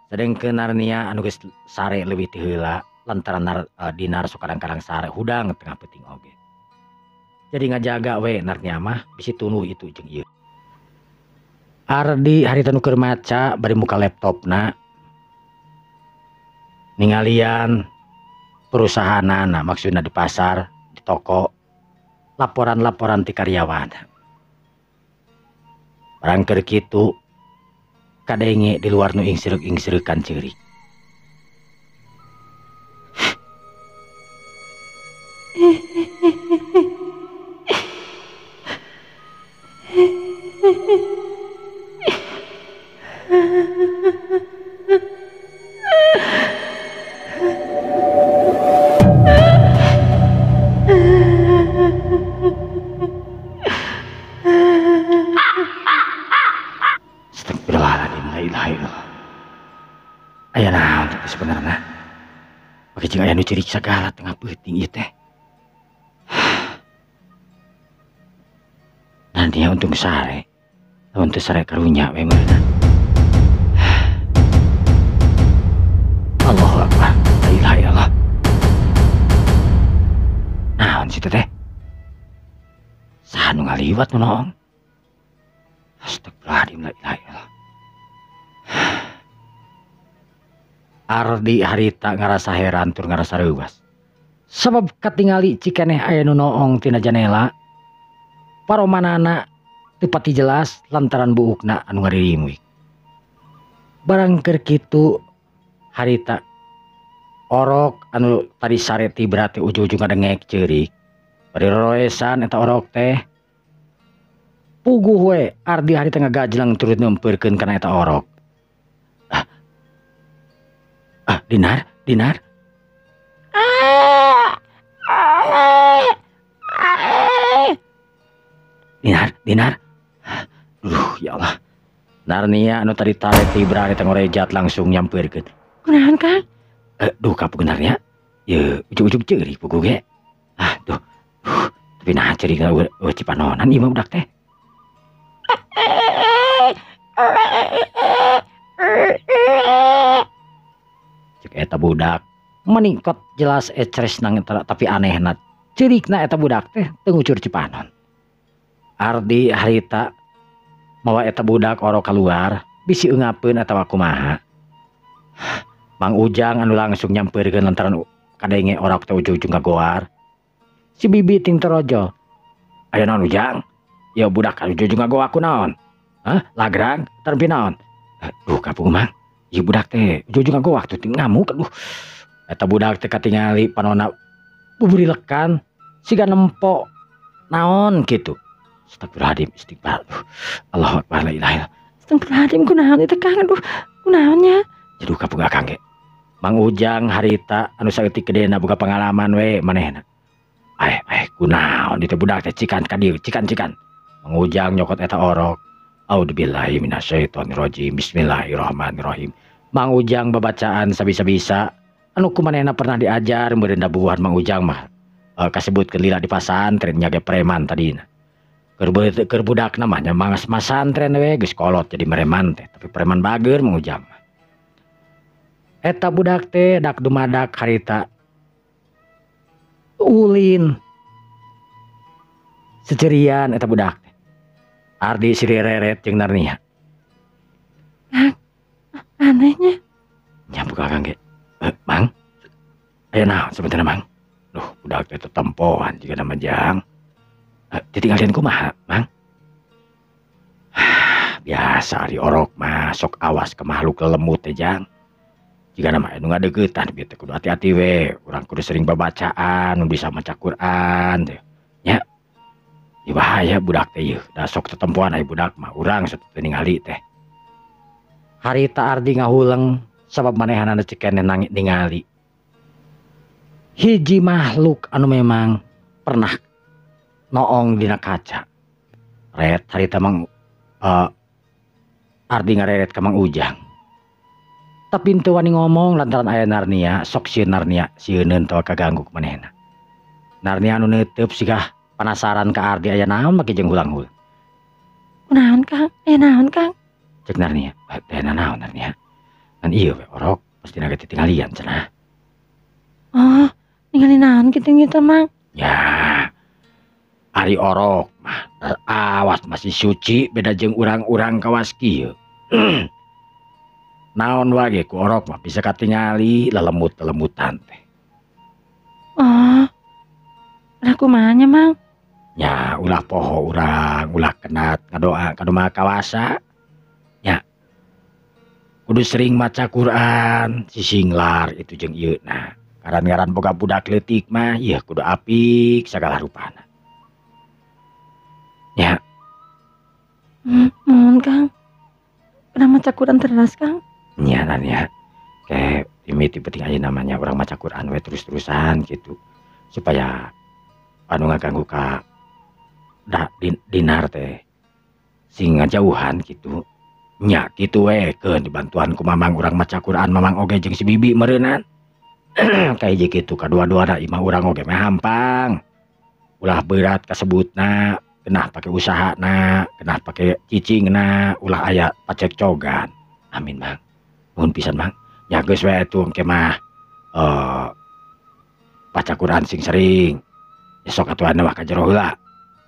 Sedengkeun Narnia anu geus sare leuwih ti heula lantaran Dinar sok kadang-kadang sare hudang tengah peuting oge. Jadi ngajaga we Narnia mah bisi tuluy itu jeung ieu. Ardi harita nu keur maca bari muka laptopna ningalian perusahaanana maksudna di pasar, di toko, laporan-laporan ti karyawan. Barang keur kitu kadenge di luar nu ingsireukan ceurik. Astagfirullahaladzim, la ilaha illallah. Aya naon teh sebenarnya? Bagi jeung aya nu cirik sagala tengah peuting ieu teh. Nanti untung sare. Lamun teu sare karunya we meunah. Allahu Akbar, la ilaha illallah. Naon situ teh? Saha nu ngaliwat nu naon? Astagfirullahaladzim, la ilaha illallah. Ardi harita ngarasa heran tur ngarasa reuwas. Sabab katingali cikeneh aya nu noong tina janela. Paromanana teu pati jelas lantaran buukna anu ngaririmui. Barang keur kitu harita orok anu tadi sare ti berarti ujung-ujung ngadengek ceurik. Bari roroesan eta orok teh puguh we Ardi harita ngagajlang turut nempeurkeun kana eta orok. Dinar. Dinar. Ya Allah. Narnia anu tadi tarik tibra eta ngorejat langsung nyampeurkeun. Kunaon Kang? Kapung Narnia. Ye, ujug-ujug ceurik puguh ge. Tuh. Tapi nah ceurik cipanonan ieu mah budak teh. Cek eta budak meningkot jelas ecres nang tapi anehna ceurikna eta budak teh teu ngucur cipanon. Ardi harita mawa eta budak orok keluar bisi eungapeun atawa kumaha. Mang Ujang anu langsung nyampeurkeun lantaran kadenge orok teh ujung-ujung ngagoar. Si bibi ting torojo. Aya naon Ujang? Ya budak ujung-ujung ngagoa kunaon? Lagrang tarempi naon? Kapung Mang. Ieu budak teh ujung-ujung ngagoa waktu ting ngamuk aduh. Eta budak teh katingali panonna buburi lekan siga nempo naon kitu. Astagfirullahaladzim, istighfar. Allahu Akbar, la ilaha illallah. Astagfirullahaladzim, kunaon itu Kang? Aduh, kunaonnya? Jaduh kapung Kang ge. Mang Ujang harita anu saeutik gedena boga pengalaman we manehna. Kunaon ditu budak teh cikan ka dieu, cikan. Mang Ujang nyokot eta orok. A'udzubillahi minasyaitonirrajim. Bismillahirrahmanirrahim. Mang Ujang babacaan sabisa-bisa anu kumanehna pernah diajar meureun dabuhan Mang Ujang mah. Kasebutkeun lila di pasantren nya ge preman tadina. Keur budak namanya mangas masantren we geus kolot jadi mereman teh tapi preman bageur Mang Ujang. Eta budak teh dak dumadak harita ulin secerian eta budak teh. Ardi sireret jeung Narnia. Anehnya. Nyambuk Kang ge. Mang. Aya naon sebenarnya Mang? Duh budak teh tetempoan jiga nama Jang. Jadi ngalian kumaha, Mang? biasa ari orok mah sok awas ke makhluk lelemut teh jang. Jika nama anu ngadegetan gitu kudu hati-hati we, urang kudu sering babacaan, nu bisa maca Quran teh. Nya, ieu bahaya budak teh ieu, da sok tetempuan aya budak mah urang sateu ningali teh. Harita Ardi ngahuleng sabab manehanana cek kene ningali. Hiji makhluk anu memang pernah noong dina kaca. Red harita mang Ardi ngareret ka Mang Ujang. Tapi teu wani ngomong lantaran aya Narnia, sok sieun Narnia sieunneun teu kaganggu ku manehna. Narnia anu neuteub sigah penasaran ka Ardi aya naon make jeung hulang-hulang. Kunaon Kang? Naon Kang? Cek Narnia, teh naon Narnia? Kan ieu we orok pasti naga titinggalian cenah. Oh, ningali naon kitu Mang? Ya. Ari orok mah awas masih suci beda jeung urang-urang kawas kieu. Naon wage ku orok mah bisa katingali lelemut-lelemutan teh. Oh. Lah kumaha nya Mang? Ya ulah poho urang, ulah kenat ngadoa ka Maha Kawasa. Ya. Kudu sering maca Quran, sisinglar itu jeung ieu nah. Ngaran-ngaran boga budak leutik mah ieu kudu apik sagala rupana. Ya. Mohon Kang. Pernah maca Quran terus Kang? Nya ya. Kayak timiti penting aja namanya orang maca Quran we terus-terusan gitu. Supaya anu ngaganggu ka dinar teh sing ngajauhan gitu. Nya gitu we keun dibantuan ku mamang urang maca Quran mamang oge jeung si bibi meureunan. Kayak gitu kadua-duana imah urang oge mah hampang. Ulah berat kasebutna, kenah pake usahana, kenah pake cicingna, ulah aya pacekcogan. Amin Mang. Nuhun pisan Mang. Nya geus we atuh engke mah baca Quran sing sering. Esok atuhanna mah ka jero heula.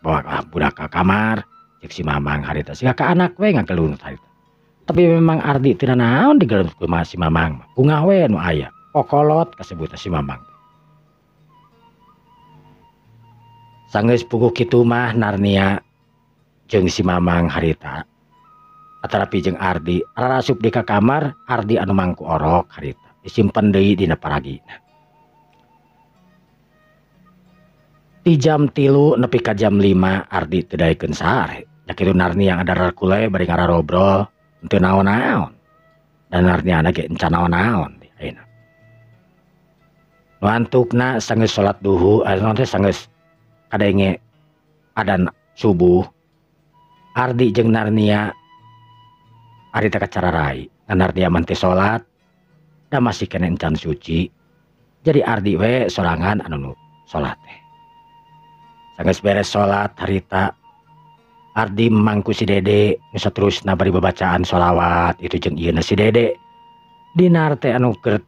Bawa budak ka kamar, cek si mamang harita siga ka anak we ngagelunt harita. Tapi memang Ardi teu naon digelunt ku si mamang. Ungah we nu aya. Kokolot kasebut si mamang. Sanggeus puguh kitu mah Narnia jeung si mamang harita. Atarapi jeung Ardi rarasup di ka kamar, Ardi anu mangku orok harita disimpen deui dina paragina. Di jam 3 nepi ka jam 5 Ardi teu daekeun sare. Da kitu Narnia yang ada rarkule bari ngararobrol teu naon-naon. Dan Narnia ge encan naon-naon ayeuna. Nu antukna sanggeus salat duhu, anu teh sanggeus kadenge adzan subuh. Ardi jeung Narnia ari teh kacararai, Narnia mah teh salat da masih kene encan suci. Jadi Ardi we sorangan anu salat teh. Sanggeus beres salat harita Ardi mangku si Dede nu saterusna bari babacaan sholawat itu jeung ieuna si Dede. Dinar teh anu keur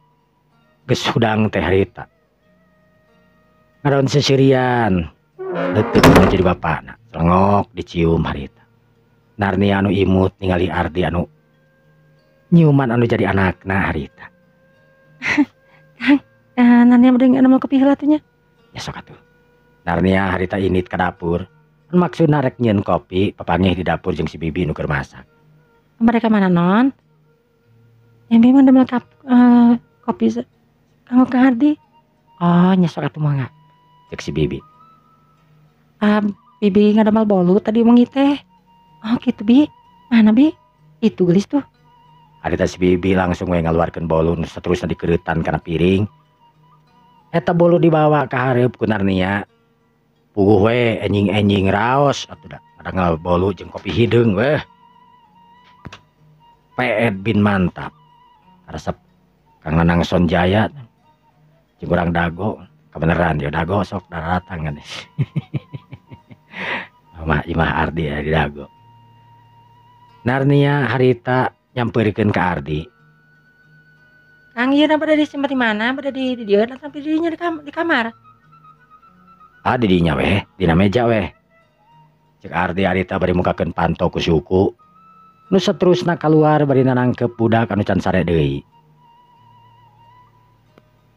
geus hudang teh harita. Ngaron sesirian leuteuk anu jadi bapana, selengok dicium harita. Narnia anu imut ningali Ardi anu nyuman anu jadi anakna harita. Kang, Narnia beudeung anu mau kepiheula teh nya? Ya sok atuh. Narnia harita init ka dapur. Maksudna rek nyieun kopi, papanggih di dapur jeung si bibi nu keur masak. Mereka mana non? Yang bibi mah damel kopi kanggo Kang Ardi. Oh, nya sok atuh mangga. Cek si bibi. Bibi ngadamel bolu tadi wengi teh. Oh, kitu Bi. Mana Bi? Itu gelis tuh. Harita si bibi langsung we ngaluarkeun bolu nu saterusna dikeuretan kana piring. Eta bolu dibawa ka hareup ku Narnia. Puguh we enjing-enjing raos atuh da. Ada bolu jeung kopi hideung weh. Peet bin mantap. Resep Kang Nanang Sonjaya jeung urang dago. Kebeneran dia dago sok daratang kan. Imah Ardi ya di dago. Narnia harita nyampeurkeun ka Ardi. Kang ieu pada disimpen di mana? Pada di dieu atau di dinya di kamar? Di dinya weh, dina meja weh. Cek Ardi harita bari mukakeun panto ku suku. Nu saterusna kaluar bari nanangkep budak anu can sare deui.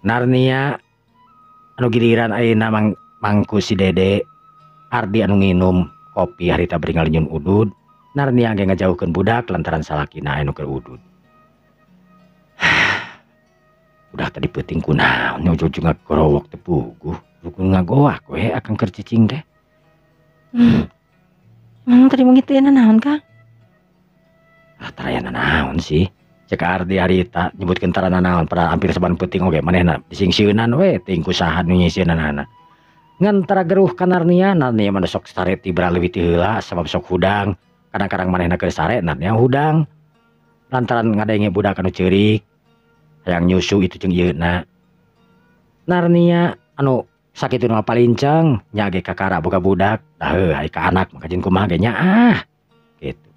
Narnia anu giliran ayeuna mangku si Dede. Ardi anu nginum kopi harita bari ngalinyun udud. Narnia ge ngajauhkeun budak lantaran salakina anu keur udud. Budak tadi peuting kunaon nya ujug ngagorowok teu puguh. Rukun ngagoak we akang keur cicing teh. Tadi mau gitu naon Kang? Tarayana naon sih? Cek Ardi harita nyebutkeun tarana naon pada hampir saban peuting oge manehna disingsieunan we teuing ku saha nu nyisieunanana. Ngan tara geruh ka Narnia mah sok sare tibra leuwih ti heula sabab sok hudang. Kadang-kadang manehna keur sare Narnia hudang. Lantaran ngadenge budak anu ceurik. Hayang nyusu itu jeung ieuna. Narnia anu sakitu mah palinceng nya ge kakara boga budak. Da heuh ai ka anak mah kajen kumaha ge nya gitu.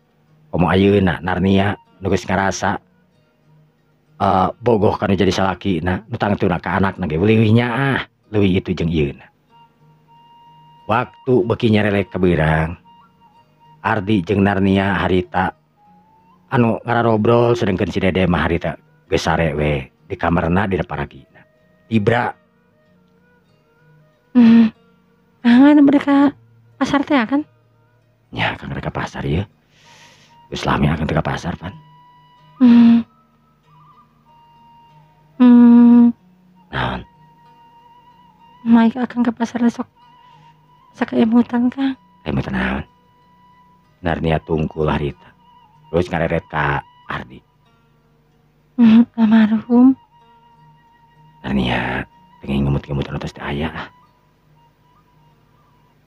Komo ayeuna Narnia nu geus ngarasa bogoh kanu jadi salakina nu tangtuna ka anakna ge leuwih nyaah leuwih itu jeung ieuna. Waktu beuki nyarelek ka beurang Ardi jeung Narnia harita anu ngararobrol sedengkeun si Dede mah harita geus sare we di kamarna dina paragina. Tibra Angan mereka pasar teh kan? nya kang ka pasar ieu. Geus lami akan teu ka pasar pan. Naon? Maik akan ke pasar besok. Sakaemutan Kang. Emutan naon? Narnia tungkul harita. Terus ngareret ka Ardi. Almarhum. Narnia pengen ngemut-ngemut anu tos teu aya.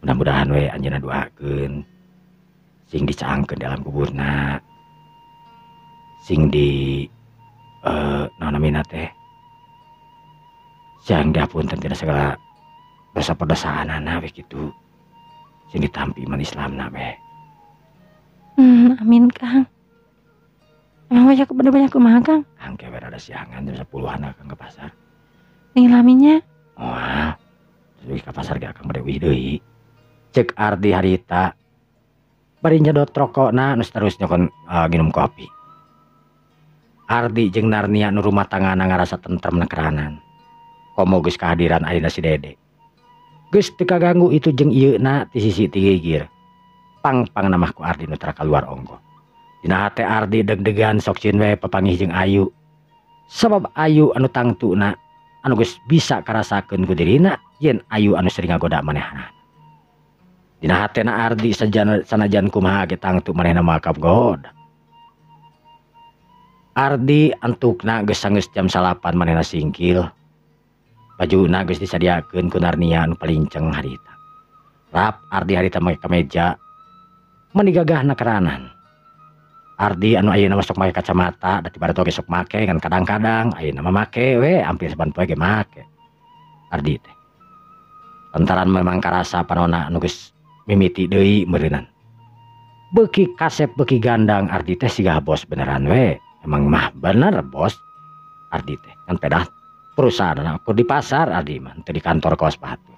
Mudah-mudahan we anjeunna doakeun sing dicaangkeun dalam kuburna. Sing di naon namina teh? Sing diapunten tina segala dosa-dosaanana we kitu. Sing ditampi iman Islamna we. Amin Kang. Emang banyak kumaha Kang? Angke we rada siangan jam 10-an akang ke pasar. Ning laminya? Moal. Terus ka pasar ge akang bade wih deui. Cek Ardi harita. Bari nyedot rokokna nu terus nyokon nginum kopi. Ardi jeung Narnia nu rumah tanggana ngarasa tentrem nekeranan. Komo geus kehadiran ayeuna si Dede. Geus teu kaganggu itu jeung ieuna ti sisi ti gigir. Pang-pang namah ku Ardi nu tara kaluar ongko. Dina hate Ardi deg-degan sok cieun we papanggih jeung Ayu. Sabab Ayu anu tangtuna anu geus bisa karasakeun ku dirina yen Ayu anu sering ngagoda manehna. Dina hatena Ardi sanajan kumaha ge tangtu manehna mah kagoda. Ardi antukna geus sangeus jam 8 manehna singkil. Bajuna geus disadiakeun ku Narnia anu palinceng harita. Rap Ardi harita make kameja meni gagahna keranan. Ardi anu ayeuna sok make kacamata da tibarato ge sok make ngan kadang-kadang ayeuna mah make we hampir saban poe ge make. Ardi teh. Lantaran memang karasa panonna anu geus mimiti deui meureunan. Beuki kasep beuki gandang Ardi teh siga bos beneran we. Emang mah bener bos. Ardi teh kan pedah perusahaan aku di pasar Ardi mah teu di kantor kos patu.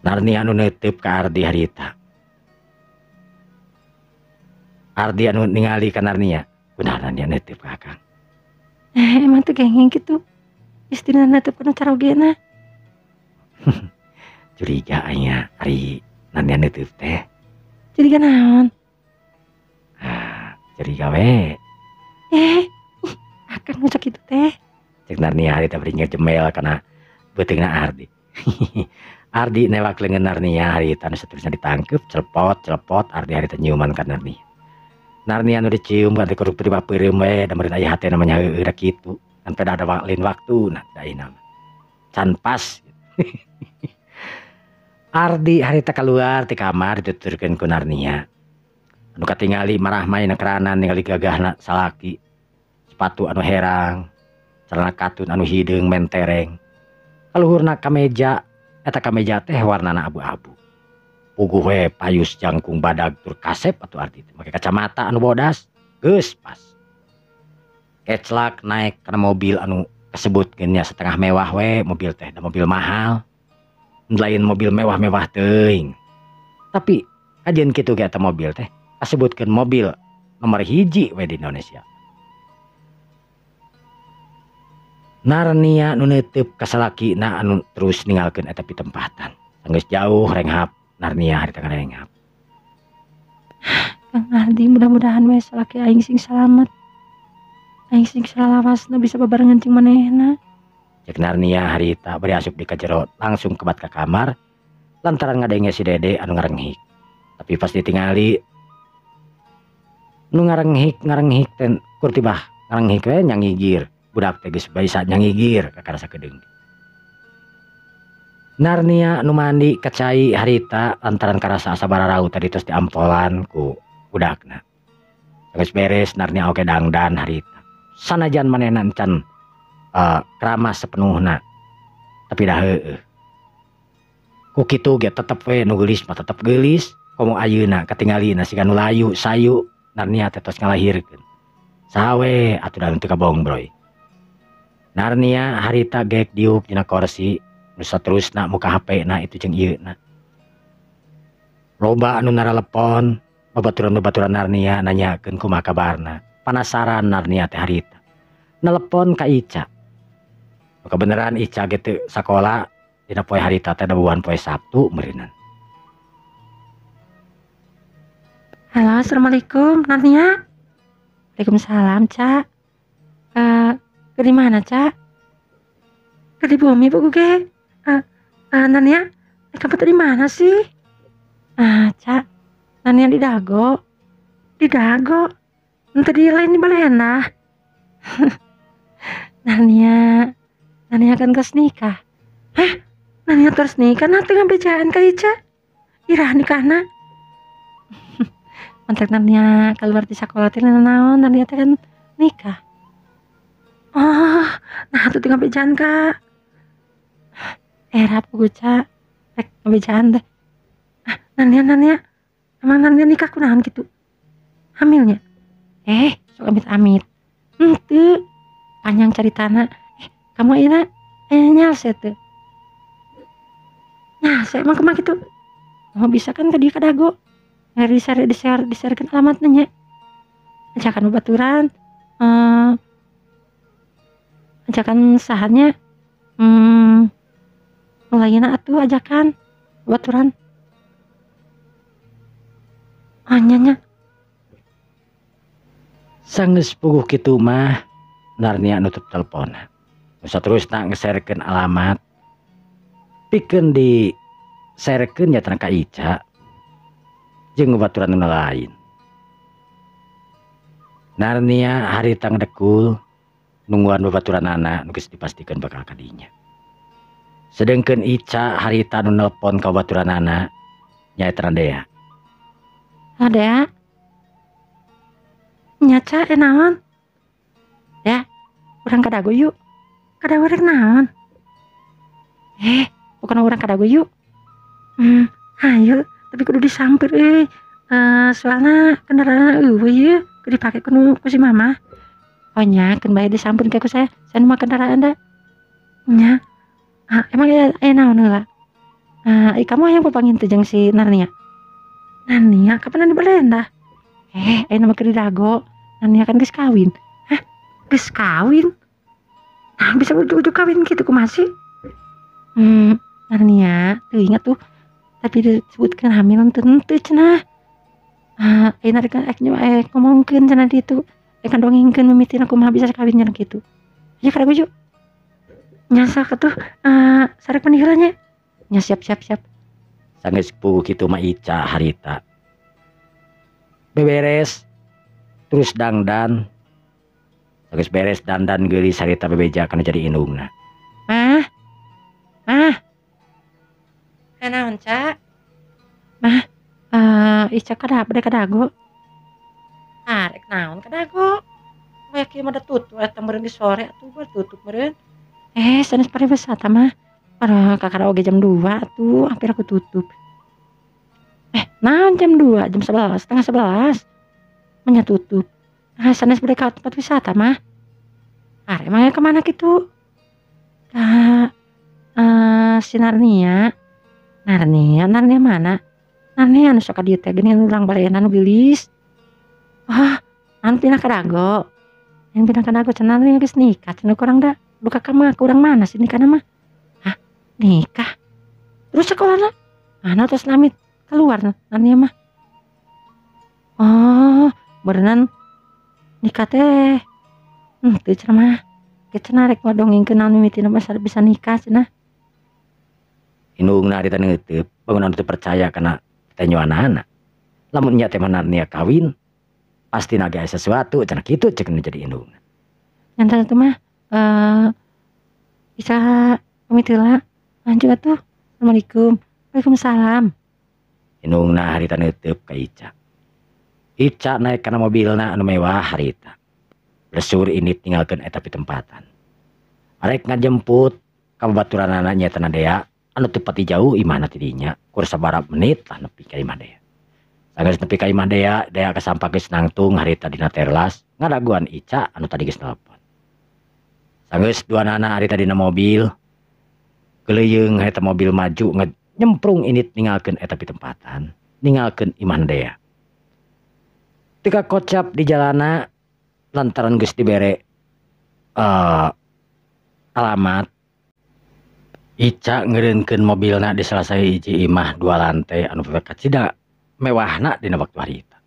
Narnia anu neuteup ka Ardi harita. Ardi anu ningali ka Narnia, kunaon dia neuteup ka Akang. Emang teu gengeng gitu. Istina neuteup kana carogena. Curiga aya ari Narnia neuteup teh. Curiga naon? Curiga we. Akang ngocok kitu teh. Cek Narnia harita bari ngejemel kana beuteungna Ardi. Ardi newak leungeun Narnia harita anu saterusna ditangkep celepot Ardi harita nyiuman ka Narnia. Narnia anu dicium kan kudu dipapeureum we da meureun aya hatena mah nyaeueuh da kitu. Kan pada ada lain waktuna da ayeuna mah. Can pas. Ardi harita keluar ti kamar dituturkeun ku Narnia. Anu katingali marah main keranan ningali gagahna salaki. Sepatu anu herang, celana katun anu hideung mentereng. Kaluhurna kameja, eta kameja teh warnana abu-abu. Puguh we payus jangkung badag tur kasep atuh Ardi teh make kacamata anu bodas, geus pas. Keclak naik kana mobil anu kasebutkeun nya setengah mewah we mobil teh, da mobil mahal. Lain mobil mewah-mewah teuing. Tapi kajian kitu ge eta mobil teh kasebutkeun mobil nomor 1 we di Indonesia. Narnia nu neuteup ka salakina anu terus ninggalkeun eta pitempatan. Geus jauh renghap Narnia harita ngarenghap. Kang Ardi mudah-mudahan we salaki aing sing selamat. Aing sing salawasna bisa bebarengan cing manehna. Cek Narnia harita bari asup di kajero langsung kebat ke kamar lantaran ngadenge si Dede anu ngarenghik. Tapi pas ditingali nu ngarenghik ten kurtibah ngarenghik we nyangigir. Budak teh geus bisa nyangigir ka karasa kedeung. Narnia nu mandi kecai harita lantaran karasa asa bararau tadi terus diampolan ku budakna. Geus beres Narnia oke dangdan harita. Sanajan manehna encan keramas sepenuhna tapi dah heueuh. Ku kitu ge tetep we nu geulis mah tetep geulis. Komo ayeuna katingalina siga nu layu sayu Narnia teh tos ngalahirkeun. Sawe aturan teu kabohong broy. Narnia harita geek diuk dina kursi nu saterusna muka HP-na itu jeung ieuna. Loba anu naralepon babaturan-babaturan Narnia nanyakeun kumaha kabarna. Panasaran Narnia teh harita. Nelepon ka Ica. Kebeneran Ica gitu sakola dina poe harita teh dabuhan poe Sabtu meureunna. Halo, assalamualaikum Narnia. Waalaikumsalam, Cak. Ke di mana, Cak? Ke di bumi, Bu Guge. Narnia, kamu tuh di mana sih? Cak, Narnia di Dago. Di Dago. Ente di lain di Balena. Narnia kan kes nikah. Hah? Narnia terus nikah? Nah, tengah bejaan ka Ica. Irah nikahna. Mantek Narnia keluar di sekolah teh naon Narnia teh kan nikah. Oh, nah tuh tinggal bejaan ka. Era pugu Ca. Rek bejaan teh. Narnia. Emang Narnia nikah kunaon gitu? Hamilnya? Sok amit-amit. Henteu. Panjang ceritana. Kamu ina nyalse teu. Nyalse emang kemana gitu? Mau bisa kan ke dia ka Dago? Di-share-kan alamatnya nya. Ajakan babaturan. Ajakan sahannya. Mulaina atuh ajakan babaturan. Nya. Sanggeus puguh kitu mah Narnia nutup telepon. Nu saterusna nge-sharekeun alamat. Pikeun di sharekeun nya ka Ica. Jeung babaturan nu lain. Narnia harita ngdekul nungguan babaturanana nu geus dipastikeun bakal ka dinya. Sedengkeun Ica harita nu nelpon ka babaturanana nyaeta Dea. Dea. Nyaca naon? Ya, urang ka Dago yuk. Ka Dago rek naon? Bukan urang ka Dago yuk. Hayu, tapi kudu disamper soalna kendaraan eueuh ye, kudu dipake ku si mama. Oh nya, keun bae disampeun ke ku saya nu mah kendaraan da. Nya. Emang naon heula? Kamu hayang papangin teh jeung si Narnia. Narnia kapan di Balenda? Ayeuna mah keur di Dago. Narnia kan geus kawin. Geus kawin? Nah, bisa ujuk-ujuk kawin gitu kumaha sih? Narnia, teu ingat tuh. Tapi disebutkeun hamil teu cenah. Ayeuna rek ngomongkeun cenah ditu. Kan dongengkeun mimitina kumaha bisa kawin cenah kitu. Ya kada ujuk. Nyasa atuh sarek paniheulah nya. Nya siap. Sanggeus puguh kitu mah Ica harita. Beberes terus dangdan. Sanggeus beres dandan geulis harita bebeja kana jadi indungna. Mah. Naon, Ca? Mah, Ica ka Dago. Rek naon ka Dago? Moyak kieu mah da tutup eta meureun di sore atuh bae tutup meureun. Sanes pariwisata mah. Para kakara oge jam 2 atuh, hampir aku tutup. Naon jam 2, jam 11, setengah 11. Menya tutup. Sanes bade ka tempat wisata mah. Emangnya kemana gitu? Si Narnia mana? Narnia anu sok ka dieu teh geuning urang balena nu geulis. Anu pindah ka Dago. Yang pindah ka Dago cenah Narnia geus nikah cenah urang da. Duka ka mah urang mana sih nikahna mah? Nikah. Terus sekolahna? Tos lamit keluar Narnia mah. Oh, berenang nikah teh. Teu cenah mah. Ge cenah rek ngadongengkeun naon mimitina masa bisa nikah cenah. Indungna harita neuteub, bangunan teu percaya kana teh nyoana. Lamun nya teh manarnia kawin, pasti nage aya sesuatu cenah kitu ceuk nu jadi indungna. Nyantan itu mah bisa pamit heula. Lanjut atuh. Assalamualaikum. Waalaikumsalam. Indungna harita neuteub ka Ica. Ica naik kana mobilna anu mewah harita. Blesur ini tinggalkeun eta pitempatan. Arek ngajemput ka babaturanana nya teh Dea anu teu pati jauh imahna ti dinya. Kur sabaraha menit lah nepi ka imah Dea. Sanggeus nepi ka imah Dea, Dea kasampak geus nangtung harita dina teras ngadaguan Ica anu tadi geus nelpon. Sanggeus duanana harita dina mobil. Geleyeung eta mobil maju nyemprung init ninggalkeun eta pitempatan, ninggalkeun imah Dea. Tika kocap di jalana lantaran geus dibere alamat. Ica ngeureunkeun mobilna di salah sahiji imah 2 lantai anu kacida mewahna dina waktu harita.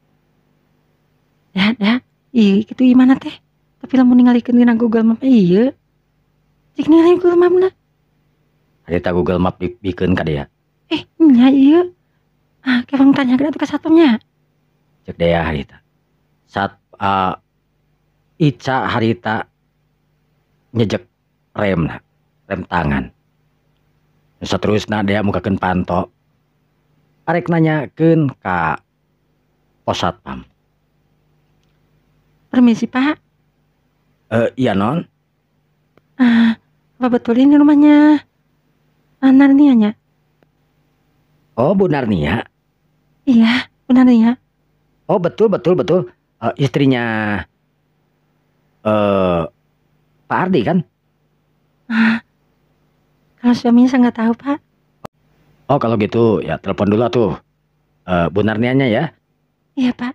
Da, ieu kitu imana teh. Tapi lamun ningalikeun dina Google Map ieu. Cik ningali Google Mapna. Harita Google Map dibikeun ka Dea. Nya ieu. Kepang tanyakeun atuh ka satpamnya. Cek Dea harita. Saat Ica harita nyejek rem tangan. Saterusna Dea mukakeun panto. Arek nanyakeun ka pos satpam. Permisi Pak. Iya non. Apa betul ini rumahnya Narnia nya? Oh Bu Narnia. Iya, benar ya. Oh betul. Istrinya Pak Ardi kan? Kalau suaminya saya nggak tahu Pak. Oh kalau gitu ya telepon dulu tuh Bu Narnianya ya. Iya Pak.